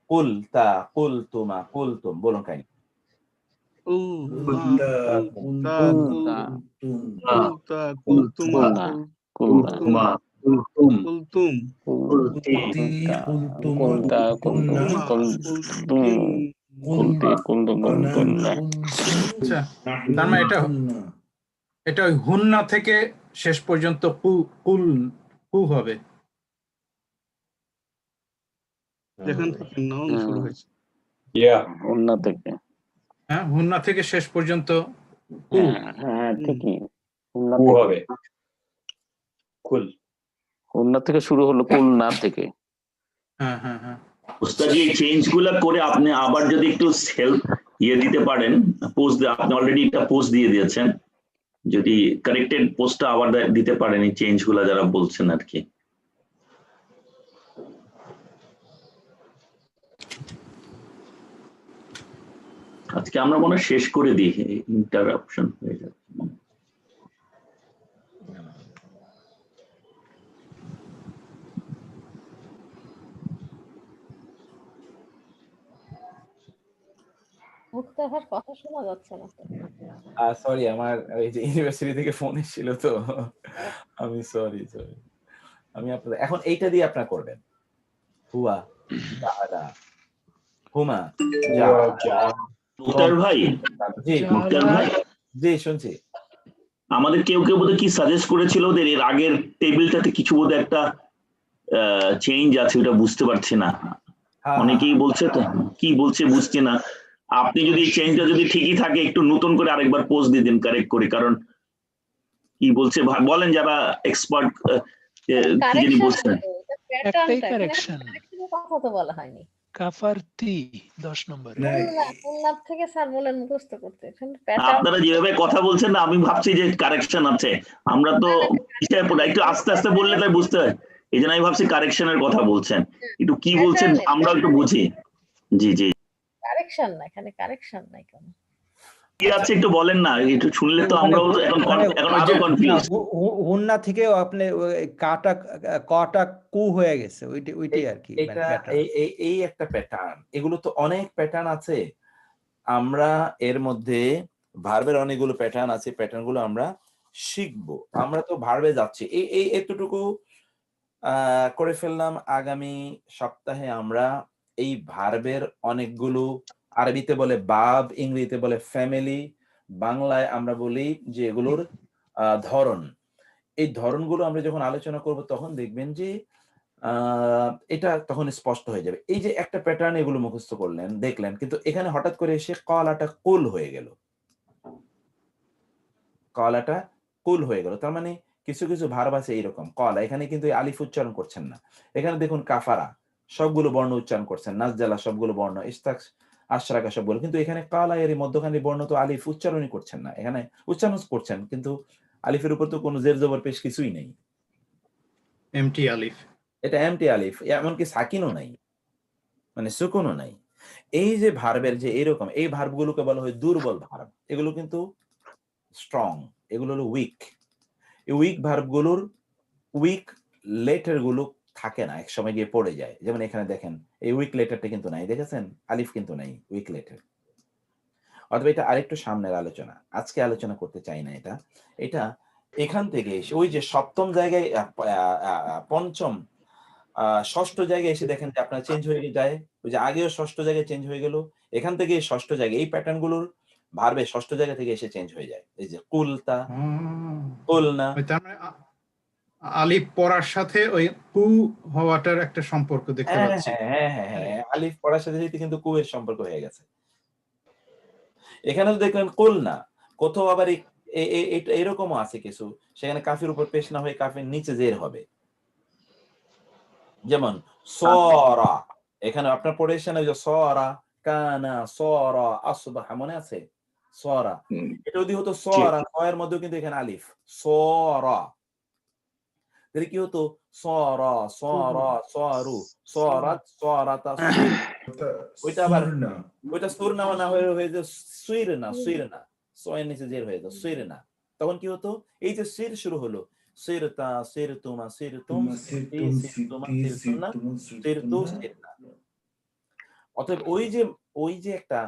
কুল তা, কুল তুমা, কুল তুম, বলুন কাইনি। তার মানে এটা ওই হুন্না থেকে শেষ পর্যন্ত কুল কু হবে, যেখান থেকে নাউন শুরু হয়েছে। হুন্না থেকে, হ্যাঁ, হুন্না থেকে শেষ পর্যন্ত কু। হ্যাঁ ঠিকই, হুন্না হবে কুল, হুন্না থেকে শুরু হলো কুল না থেকে। হ্যাঁ হ্যাঁ হ্যাঁ। ওস্তাদ এই চেঞ্জ গুলা করে আপনি আবার যদি একটু হেল্প দিতে পারেন, পোস্ট আপনি অলরেডি একটা পোস্ট দিয়ে দিয়েছেন, যদি কারেক্টেড পোস্টটা আবার দিতে পারেন এই চেঞ্জ গুলা যারা বলছেন আর কি। আজকে আমরা মনে শেষ করে দিই, ইন্টারাপশন হয়ে যাচ্ছে। মুক্তার ভাই কথা শোনা যাচ্ছে না। সরি, আমার এই যে ইউনিভার্সিটি থেকে ফোন এসেছিল তো, আমি সরি। আমি আপনাদের এখন এইটা দিয়ে আপনারা করবেন, হুয়া, জাহাদা, হুমা, মুক্তার ভাই, জি শুনছি। আমাদের কেউ বোধহয় কি সাজেস্ট করেছিল ওদের এর আগের টেবিলটাতে কিছু বোধহয় একটা চেঞ্জ আছে, ওটা বুঝতে পারছি না। অনেকেই বলছে তো, কি বলছে বুঝছি না। আপনি যদি চেঞ্জটা যদি ঠিকই থাকে একটু নতুন করে আরেকবার পোস্ট দিয়ে দিন কারেক্ট করে, কারণ কি বলছে বলেন যারা এক্সপার্ট কি জানি বলছেন। একটাই কারেকশন, কথা তো বলা হয়নি। কাফারতি 10 নম্বর। উন্নাত থেকে স্যার বলেন মুখস্থ করতে। আপনারা যেভাবে কথা বলছেন না, আমি ভাবছি যে কারেকশন আছে, আমরা তো একটু আস্তে আস্তে বললে তাই বুঝতে হয়, এই জন্য আমি ভাবছি কারেকশনের কথা বলছেন, একটু কি বলছেন আমরা একটু বুঝি। জি জি, কারেকশন না, এখানে কারেকশন নাই কেন, কি আছে একটু বলেন না, একটু শুনলে তো আমরাও এখন আরো কনফিউজ। হুন্না থেকে আপনি কটা কু হয়ে গেছে, ওইটাই আর কি। এটা এই একটা প্যাটার্ন, এগুলো তো অনেক প্যাটার্ন আছে। আমরা এর মধ্যে ভার্বের অনেকগুলো প্যাটার্ন আছে, প্যাটার্ন গুলো আমরা শিখবো। আমরা তো ভার্বে যাচ্ছি, এই এতটুকু করে ফেললাম। আগামী সপ্তাহে আমরা এই ভার্বের অনেকগুলো, আরবিতে বলে বাব, ইংরেজিতে বলে ফ্যামিলি, বাংলায় আমরা বলি যে এগুলোর ধরন, এই ধরনগুলো আমরা যখন আলোচনা করব তখন দেখবেন যে এটা তখন স্পষ্ট হয়ে যাবে। এই যে একটা প্যাটার্ন এগুলো মুখস্থ করলেন দেখলেন, কিন্তু এখানে হঠাৎ করে এসে কলাটা কুল হয়ে গেল, কলাটা কুল হয়ে গেল। তার মানে কিছু কিছু ভার্ব আছে এইরকম, কলা এখানে কিন্তু আলিফ উচ্চারণ করছেন না। এখানে দেখুন কাফারা সবগুলো বর্ণ উচ্চারণ করছেন, নাজজালা সবগুলো বর্ণ, ইস্তাক আশরাকা সবগুলো, কিন্তু এখানে কালা এর মধ্যখানে বর্ণ তো আলিফ উচ্চারণই করছেন না। এখানে উচ্চারণ করছেন কিন্তু আলিফের উপর তো কোনো জের জবর পেশ কিছুই নেই, এমটি আলিফ, এটা এমটি আলিফ, এমনকি সাকিনও নাই, মানে সুকুনও নাই। এই যে ভার্বের যে এরকম, এই ভার্বগুলোকে বলা হয় দুর্বল ভার্ব, এগুলো কিন্তু স্ট্রং, এগুলো হলো উইক। এই উইক ভার্বগুলোর উইক লেটার গুলো থাকে না, এক সময় গিয়ে পড়ে যায়। যেমন এখানে দেখেন এই উইক লেটারটা কিন্তু নাই, দেখেছেন আলিফ কিন্তু নাই, উইক লেটার। অথবা এটা আরেকটু সামনের আলোচনা, আজকে আলোচনা করতে চাই না এটা। এটা এখান থেকে এসে ওই যে সপ্তম জায়গায়, পঞ্চম ষষ্ঠ জায়গায় এসে দেখেন যে আপনার চেঞ্জ হয়ে যায়। ওই যে আগেও ষষ্ঠ জায়গায় চেঞ্জ হয়ে গেল, এখান থেকে ষষ্ঠ জায়গায় এই প্যাটার্ন গুলোর ভার্বে ষষ্ঠ জায়গা থেকে এসে চেঞ্জ হয়ে যায়। এই যে কুলতা, কুলনা, আলিফ পড়ার সাথে ওই কু হওয়াটার একটা সম্পর্ক দেখতে হ্যাঁ পাচ্ছি। হ্যাঁ হ্যাঁ হ্যাঁ আলিফ পড়ার সাথে সাথে কিন্তু কুয়ের সম্পর্ক হয়ে গেছে। এখানে দেখলেন কুল না, কোথাও আবার এরকমও আছে কিছু, সেখানে কাফের উপর পেশ না হয়ে কাফের নিচে জের হবে। যেমন সরা, এখানে আপনার পড়ে এসে না, সরা কানা সরা আসবাহা, মনে আছে? সরা, এটা যদি হতো সরা, সয়ের মধ্যেও কিন্তু এখানে আলিফ, সরা, তাহলে কি হতো? সরা সরা সরু সরাত সরাতা, ওইটা আবার ওইটা সুর না না হয়ে যে সুইর না, সুইর না, সয়ের নিচে জের হয়ে যেত, সুইর না। তখন কি হতো? এই যে সির শুরু হলো, সিরতা সিরতুমা সিরতুম সিরতুমা সিরতুনা সিরতু সিরনা। অতএব ওই যে একটা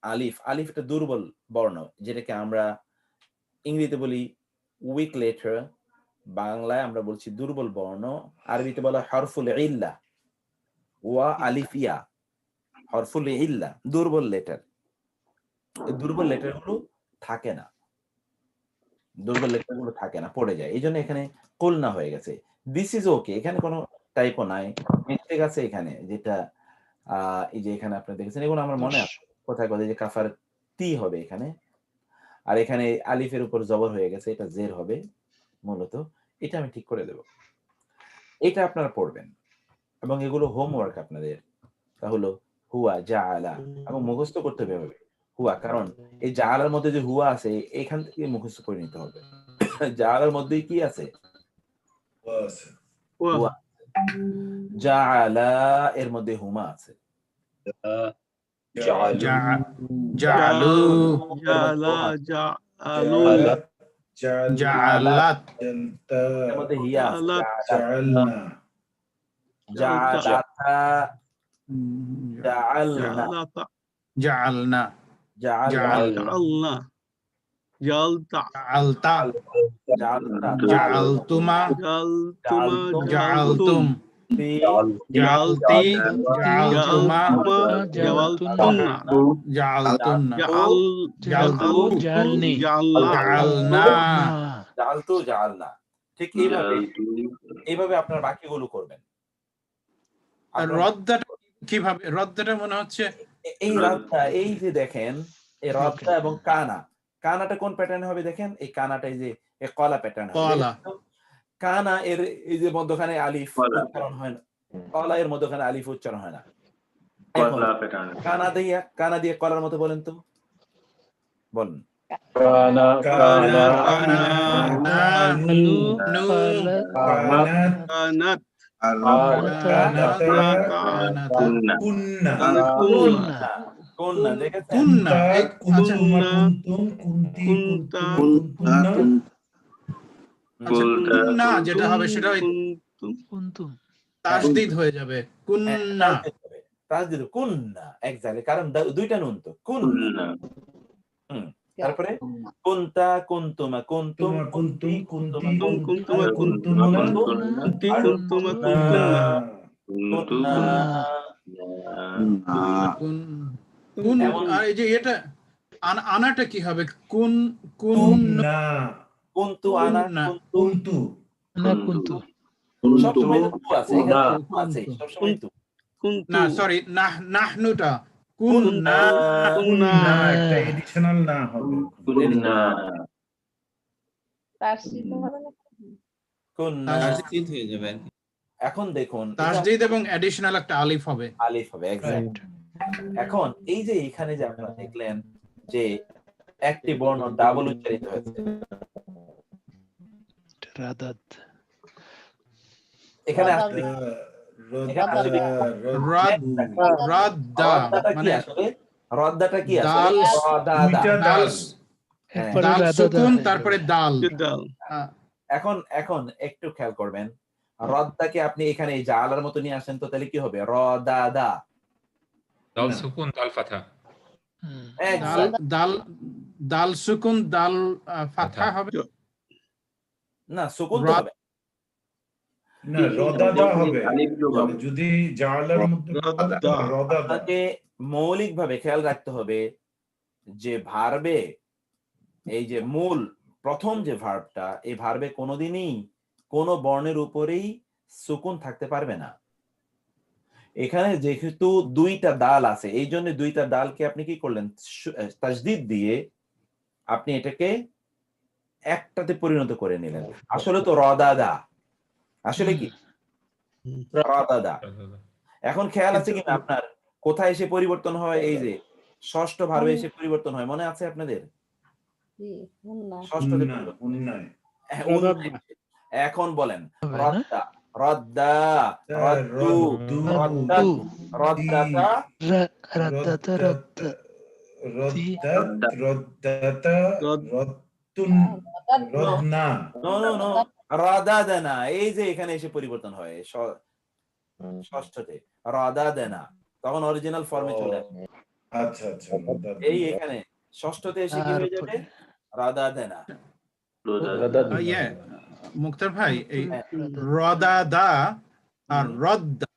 আলিফ, আলিফ একটা দুর্বল বর্ণ, যেটাকে আমরা ইংরেজিতে বলি উইক লেটার, বাংলায় আমরা বলছি দুর্বল বর্ণ, আরবিতে বলা হরফুল ইল্লা ওয়া আলিফিয়া, হরফুল ইল্লা দুর্বল লেটার। এই দুর্বল লেটার গুলো থাকে না, দুর্বল লেটার গুলো থাকে না, পড়ে যায়। এই জন্য এখানে কুল না হয়ে গেছে। দিস ইজ ওকে, এখানে কোনো টাইপও নাই, মিস্টেক আছে এখানে, যেটা এই যে এখানে আপনি দেখেছেন, এগুলো আমার মনে আছে কোথায় কোথায়, যে কাফার তি হবে এখানে, আর এখানে আলিফের উপর জবর হয়ে গেছে, এটা জের হবে মূলত। এটা আমি ঠিক করে দেব, এটা আপনারা পড়বেন, এবং এগুলো হোমওয়ার্ক আপনাদের। তাহলে হুয়া জাআলা, এবং মুখস্থ করতে হবে হুয়া, কারণ এই জাআলার মধ্যে যে হুয়া আছে, এখান থেকে মুখস্থ করে নিতে হবে। জাআলার মধ্যে কি আছে? হুয়া। জাআলা এর মধ্যে হুমা আছে, জাআলু জাআলাত এর মধ্যে হিয়া আছে, জাআলাতা জাআলাতা জাআলনা জাআলনা জাআলতা জাআলতা জাআলতুমা জাআলতুম জাআলতি জাআলতুমা জাআলতুন্না জাআলতু জাআলনি জাআলনা জাআলতু জাআলনা। ঠিক এইভাবে আপনার বাকিগুলো করবেন। আর রদ্দাটা কিভাবে? রদ্দাটা মনে হচ্ছে এই রদ্দা, এই যে দেখেন এই রদ্দা এবং কানা, কানাটা কোন প্যাটার্নে হবে দেখেন, এই কানাটা এই যে কলা প্যাটার্ন হবে। কানা এর এই যে মধ্যখানে আলিফ উচ্চারণ হয় না, কলা এর মধ্যখানে আলিফ উচ্চারণ হয় না। কানা দিয়ে কলার মতো বলেন তো, বলেন। যেটা হবে সেটা তাসদীদ হয়ে যাবে, কুন্না তাসদীদ কুন্না, এক্স্যাক্টলি, কারণ দুইটা নুন তো, কুন্না। তারপরে কুনতা কুনতুমা কুনতুম কুনতি কুনতুমা কুনতুমা কুনতুমা কুনতুমা কুন। আর এই যে এটা আনাটা কি হবে? কুন কুননা কুনতু আনা কুনতু না কুনতু সব সময় তো আছে, এখানে আছে সব সময় তো। না সরি, নাহনুটা কুননা একটা এডিশনাল না হবে, কুননা তাসদীদ হবে না, কুননা তাসদীদ হয়ে যাবে। এখন দেখুন তাসদীদ এবং এডিশনাল একটা আলিফ হবে, আলিফ হবে, এক্স্যাক্ট। এখন এই যে এখানে যে আপনারা দেখলেন যে একটি বর্ণ ডাবল উচ্চারিত হয়েছে, রাদাত, এখানে রদ্দাটা কি তারপরে দাল। এখন একটু খেয়াল করবেন, রদ্দাকে আপনি এখানে এই জালার মতো নিয়ে আসেন তো, তাহলে কি হবে? রদাদা, দাল সুকুন দাল ফাথা, দাল সুকুন দাল ফাথা হবে না, সুকুন তো হবে না, রদাদা হবে যদি জালার মধ্যে রদাদা। মৌলিক ভাবে খেয়াল রাখতে হবে যে ভার্বে, এই যে মূল প্রথম যে ভার্বটা, এই ভার্বে কোনোদিনই কোনো বর্ণের উপরেই সুকুন থাকতে পারবে না। এখানে যেহেতু দুইটা দাল আছে, এই জন্য দুইটা দালকে আপনি কি করলেন, তাজদিদ দিয়ে আপনি এটাকে একটাতে পরিণত করে নিলেন। আসলে তো রদাদা, আসলে কি রদাদা। এখন খেয়াল আছে কিনা আপনার কোথায় এসে পরিবর্তন হয়? এই যে ষষ্ঠ ভার্বে এসে পরিবর্তন হয়, মনে আছে আপনাদের? ষষ্ঠতে এখন বলেন রদ্দা, রদ্দা, রদ্দু, রদ্দাত, রদ্দাতা, রদ্দাতা, রদ্দাতা, রদ্দুন, রদ্না। নো নো নো, রদাদানা। এই যে এখানে এসে পরিবর্তন হয় ষষ্ঠতে, রদাদানা, তখন অরিজিনাল ফর্মে চলে আসে। আচ্ছা আচ্ছা, এই এখানে ষষ্ঠতে এসে কি হয়ে যাবে? রদাদানা। মুক্তার ভাই, এই রদাদা আর রদ্দা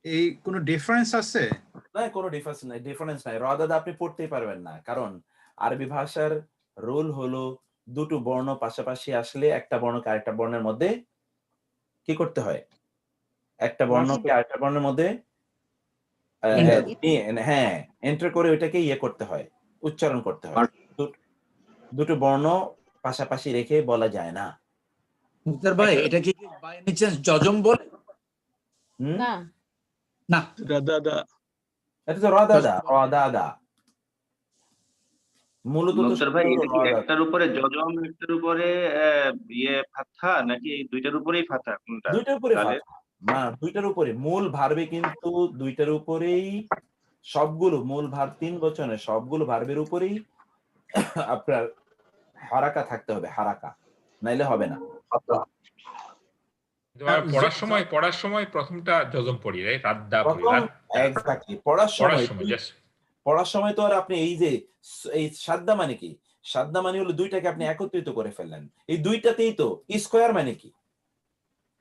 এই কোনো ডিফারেন্স আছে? না, কোনো ডিফারেন্স নাই। রদাদা আপনি পড়তেই পারবেন না, কারণ আরবি ভাষার রুল হলো দুটো বর্ণ পাশাপাশি আসলে একটা বর্ণকে আরেকটা বর্ণের মধ্যে কি করতে হয়? একটা বর্ণকে আরেকটা বর্ণের মধ্যে হ্যাঁ এন্টার করে ওইটাকে ইয়ে করতে হয়, উচ্চারণ করতে হয়। দুটো বর্ণ পাশাপাশি রেখে বলা যায় না। মুক্তার ভাই, এটা কি বাই এনি চান্স যজম বলে? না না, রদাদা, এটা তো রদাদা, রদাদা মূলত তো মুক্তার ভাই, এটা কি একটার উপরে যজম, একটার উপরে ইয়ে ফাতহা, নাকি দুইটার উপরেই ফাতহা? কোনটা? দুইটার উপরে ফাতহা না, দুইটার উপরে মূল ভার্বে কিন্তু দুইটার উপরেই সবগুলো মূল ভার্ব 3 বচনের সবগুলো ভার্বের উপরেই আপনার হারাকা থাকতে হবে, হারাকা, নাইলে হবে না। পড়ার সময় প্রথমটা যজম পড়ি, রাইট? রাদ্দা পড়ি, এক্স্যাক্টলি। পড়ার সময় তো আর আপনি এই যে এই সাদ্দা মানে কি? সাদ্দা মানে হলো দুইটাকে আপনি একত্রিত করে ফেললেন। এই দুইটাতেই তো স্কয়ার মানে কি?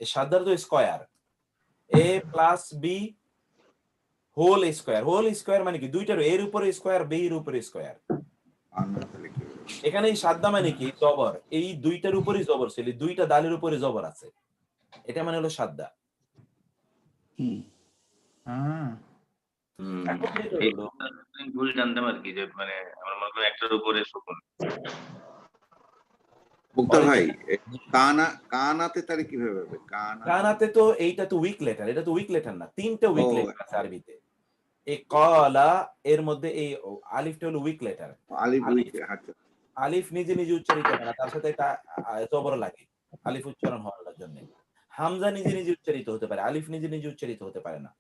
এই সাদ্দার তো square, a plus B whole square. Whole square মানে কি? দুইটার এর উপরে স্কয়ার, বি এর উপরে স্কয়ার। এখানে এই সাদ্দা মানে কি? জবর। এই দুইটার উপরে জবর ছিল, দুইটা দালের উপরে জবর আছে, এটা মানে হলো সাদ্দা। ভুল জানতাম আর কি, যে মানে আমার মনে হয় একটার উপরে সুকুন। মুক্তার ভাই, কানাতে তাহলে কিভাবে হবে? কানাতে তো এইটা তো উইক লেটার, এটা তো উইক লেটার না, তিনটা উইক লেটার আছে আরবিতে। এই কলা এর মধ্যে এই আলিফটা হলো উইক লেটার। আলিফ নিজে নিজে উচ্চারিত হয় না, তার সাথে একটা জবর লাগে আলিফ উচ্চারণ হওয়ার জন্য। হামজা নিজে নিজে উচ্চারিত হতে পারে, আলিফ নিজে নিজে উচ্চারিত হতে পারে না।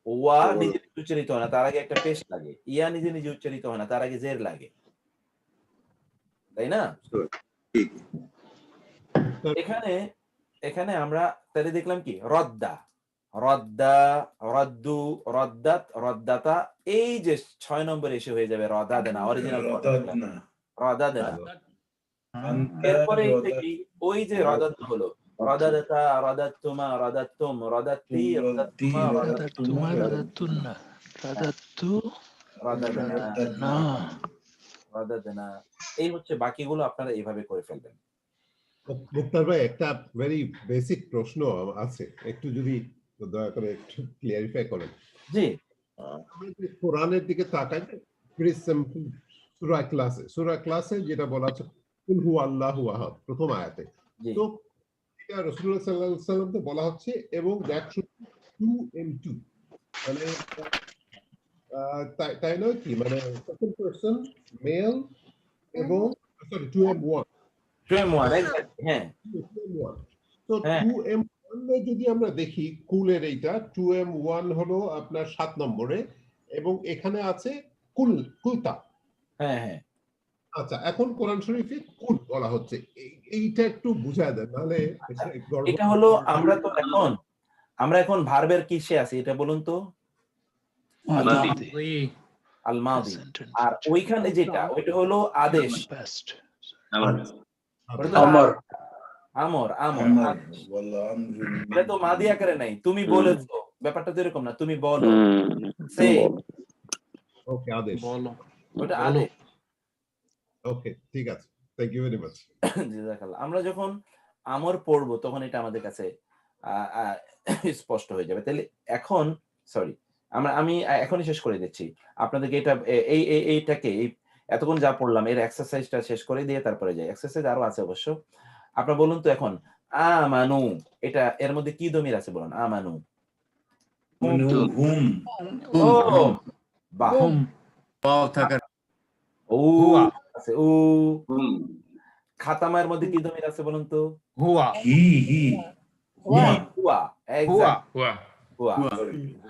ওয়া নিজে নিজে উচ্চারিত হয় না, তার আগে একটা পেশ লাগে। ইয়া নিজে নিজে উচ্চারিত হয় না, তার আগে জের লাগে, তাই না? এখানে আমরা তাহলে দেখলাম কি? রদ্দা, রদ্দা, রদ্দু, রদ্দাত, রদ্দাতা। এই যে 6 নম্বর এসে হয়ে যাবে রদাদানা, অরিজিনাল রদাদানা। এরপরে ওই যে রদাদা হলো রদাদাতা, রদাতুমা, রদাতুম, রদাতি, রদাতুমা, রদাতুমা, রদাতুন্না, রদাতু, রদাদানা, রদাদানা। এই হচ্ছে বাকিগুলো আপনারা এইভাবে করে ফেলবেন। মুক্তার ভাই, একটা ভেরি বেসিক প্রশ্ন আছে, একটু যদি দয়া করে একটু ক্লিয়ারিফাই করেন। জি, কোরআনের দিকে তাকাই, সূরা ক্লাসে যেটা বলা আছে কুল হু আল্লাহু আহাদ প্রথম আয়াতে, তো এটা রাসূলুল্লাহ সাল্লাল্লাহু আলাইহি ওয়াসাল্লামকে বলা হচ্ছে, এবং দ্যাট শুড 2m2, মানে তাই নয় কি? মানে সেকেন্ড পারসন মেল এবং সরি 2m1, হ্যাঁ। তো 2m1 যদি আমরা দেখি, কুলের এইটা 2m1 হলো আপনার 7 নম্বরে, এবং এখানে আছে কুলতা। হ্যাঁ হ্যাঁ, আচ্ছা, এখন কোরআন শরীফে কুল বলা হচ্ছে, এইটা একটু বুঝায় দেন, নাহলে এটা হলো আমরা এখন ভার্বের কিসে আছি এটা বলুন তো? আল মাদি। আর ওইখানে যেটা ওইটা হলো আদেশ, আমর, আমর, আমর। এটা তো মাদি আকারে নাই, তুমি বলেছো, ব্যাপারটা তো এরকম না, তুমি বলো, সে ওকে, আদেশ বলো, ওটা আদেশ। ওকে, ঠিক আছে, থ্যাংক ইউ ভেরি মাচ। জাযাকাল্লাহ। আমরা যখন আমর পড়বো তখন এটা আমাদের কাছে স্পষ্ট হয়ে যাবে। তাহলে এখন আমি এখনই শেষ করে দিচ্ছি আপনাদেরকে। এটা এইটাকে এতক্ষণ যা পড়লাম এর এক্সারসাইজটা শেষ করে দিয়ে তারপরে যাই। এক্সারসাইজ আরো আছে অবশ্য। আপনারা বলুন তো এখন আমানু, এটা এর মধ্যে কি দমির আছে বলুন? আমানু। ও বাহ, ও আছে ও। খাতামার মধ্যে কি দমির আছে বলুন তো? হুয়া। হুয়া, হুয়া।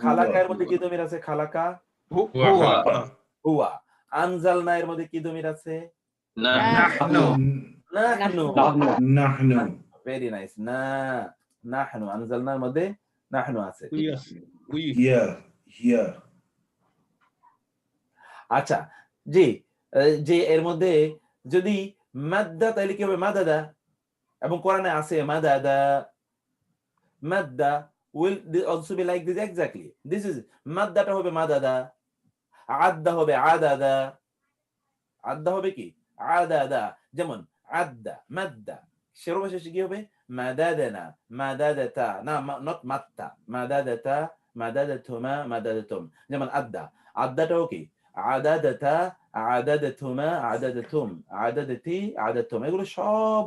খালাকার মধ্যে কি দমির আছে? খালাকা, হুয়া। আনজালনা এর মধ্যে কি দমির আছে? নাহনু। ভেরি নাইস, নাহনু। আনজালনার মধ্যে নাহনু আছে। আচ্ছা জি, যে এর মধ্যে যদি মাদ্দা তাহলে কি হবে? মাদাদা। এবং কোরআনে আছে মাদাদা। মাদ্দা will also be like this exactly. This is মাদ্দাটা হবে মাদাদা, আদ্দা হবে আদাদা। আদ্দা হবে কি? আদাদা। যেমন আদ্দা, মাদ্দা। সর্ব শেষে কি হবে? মাদাদানা, মাদাদাতা। না, নট মাত্তা। মাদাদাতা, মাদাদাতুমা, মাদাদাতুম। যেমন আদ্দা, আদ্দাটাও কি? আদাদাতা, আদাদাতুমা, আদাদাতুম, আদাদাতি, আদাতুম। এগুলো সব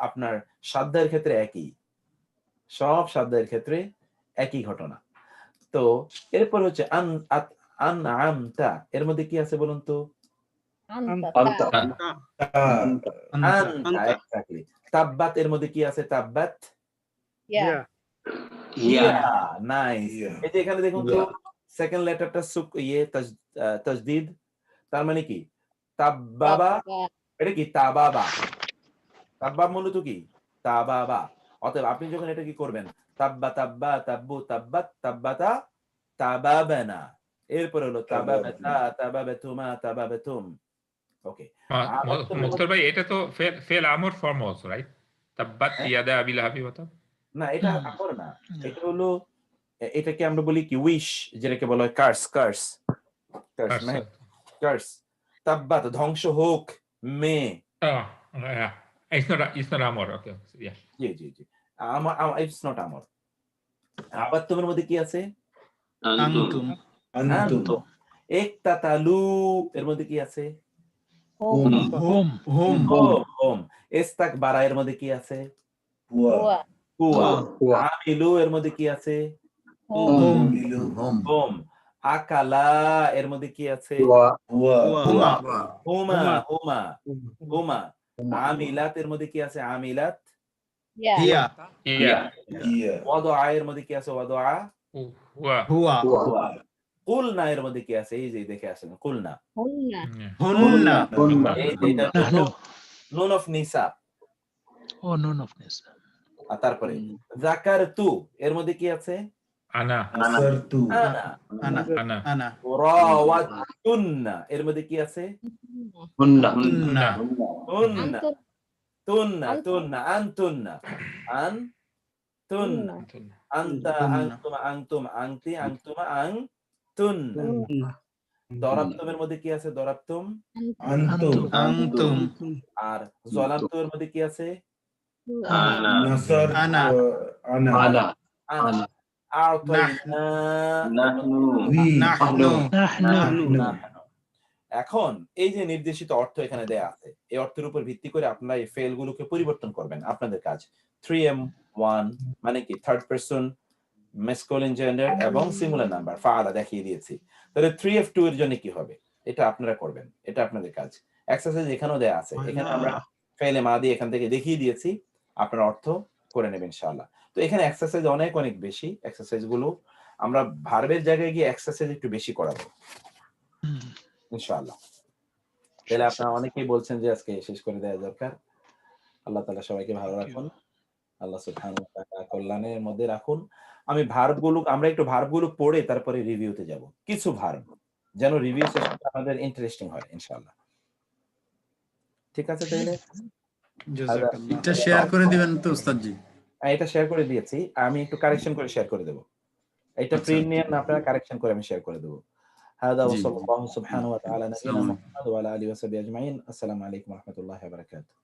আপনার সাধ্যায়ের ক্ষেত্রে একই, সব সাধ্যায়ের ক্ষেত্রে একই ঘটনা। তো এরপর হচ্ছে আনআমতা, এর মধ্যে কি আছে বলুন তো? এক্স্যাক্টলি। তাব্বাত এর মধ্যে কি আছে? তাব্বাত, নাইস। এই যে এখানে দেখুন তো সেকেন্ড লেটারটা তাজদীদ, তার মানে কি? তাব্বাবা। এটা কি? তাবাবা। তাব্বাব মূলত কি? তাবাবা। অতএব আপনি যখন এটা কি করবেন? তাব্বা, তাব্বা, তাব্বু, তাব্বাত, তাব্বাতা, তাবাবানা। এরপর হলো তাবাবাতা, তাবাবাতুমা, তাবাবাতুম। ওকে মুক্তার ভাই, এটা তো ফেল আমর ফর্ম অলসো, রাইট? তাব্বাত ইয়াদা আবি লাহাবি ওয়া তাব। না, এটা আমর না, এটা হলো, এটাকে আমরা বলি কি? উইশ, যেটাকে বলা হয় কার্স। কার্স। তাব্বাত ধ্বংস হোক, মে। It's not amor. Okay. Yeah. G. It's not amor. আবার তোমার মধ্যে কি আছে? আনতুম। একতাতালু এর মধ্যে কি আছে? হোম। ইস্তাকবারা এর মধ্যে কি আছে? হুয়া। আমিলু এর মধ্যে কি আছে? হোম। আকালা এর মধ্যে কি আছে? হুমা। আমিলাত এর মধ্যে কি আছে? আমিলাত। ওয়াদআ এর মধ্যে কি আছে? ওয়াদআ। হুয়া। কুলনা এর মধ্যে কি আছে? এই যে দেখে আসেন, কুলনা। এই যে এটা নুন অফ নিসা। নুন অফ নিসা। আর তারপরে যাকারতু এর মধ্যে কি আছে? আনা। রাওয়াতুন্না এর মধ্যে কি আছে? তুন্না। আনতুন্না। আনতা, আনতুমা, আনতুম, আনতি, আনতুমা, আনতুন্না। দরাবতুমের মধ্যে কি আছে? দরাবতুম। আর জলামতুমের মধ্যে কি আছে? এখন এই যে নির্দেশিত অর্থ এখানে দেয়া আছে, এই অর্থের উপর ভিত্তি করে আপনারা এই ফেল গুলোকে পরিবর্তন করবেন। আপনাদের কাজ 3M1 মানে কি? থার্ড পারসন ম্যাসকুলিন জেন্ডার এবং সিঙ্গুলার নাম্বার ফাআলা দেখিয়ে দিয়েছি। তাহলে 3F2 এর জন্য কি হবে? এটা আপনারা করবেন, এটা আপনাদের কাজ। এক্সারসাইজ এখানেও দেয়া আছে, এখানে আমরা ফেলে মাদি এখান থেকে দেখিয়ে দিয়েছি, আপনারা অর্থ করে নেবেন ইনশাআল্লাহ। তো এখানে এক্সারসাইজ অনেক বেশি। এক্সারসাইজ গুলো আমরা ভার্বের জায়গায় গিয়ে এক্সারসাইজ একটু বেশি করাবো ইনশাআল্লাহ। তাহলে আপনারা অনেকেই বলছেন যে আজকে শেষ করে দেওয়া দরকার। আল্লাহ তাআলা সবাইকে ভালো রাখুন, আল্লাহ সুবহানাহু ওয়া তাআলা কল্যাণের মধ্যে রাখুন। আমরা একটু ভার্বগুলো পড়ে তারপরে রিভিউতে যাব। কিছু ভার্ব যেন রিভিউ সেশনটা আমাদের ইন্টারেস্টিং হয় ইনশাআল্লাহ। ঠিক আছে? তাহলে এটা শেয়ার করে দিবেন তো উস্তাদ জি? এটা শেয়ার করে দিয়েছি, আমি একটু কারেকশন করে শেয়ার করে দেব। এটা প্রিন্ট নিয়ে আপনারা কারেকশন করে আমি শেয়ার করে দেব। هذا وصلى الله سبحانه وتعالى نبينا محمد وعلى اله وصحبه اجمعين. السلام عليكم ورحمه الله وبركاته.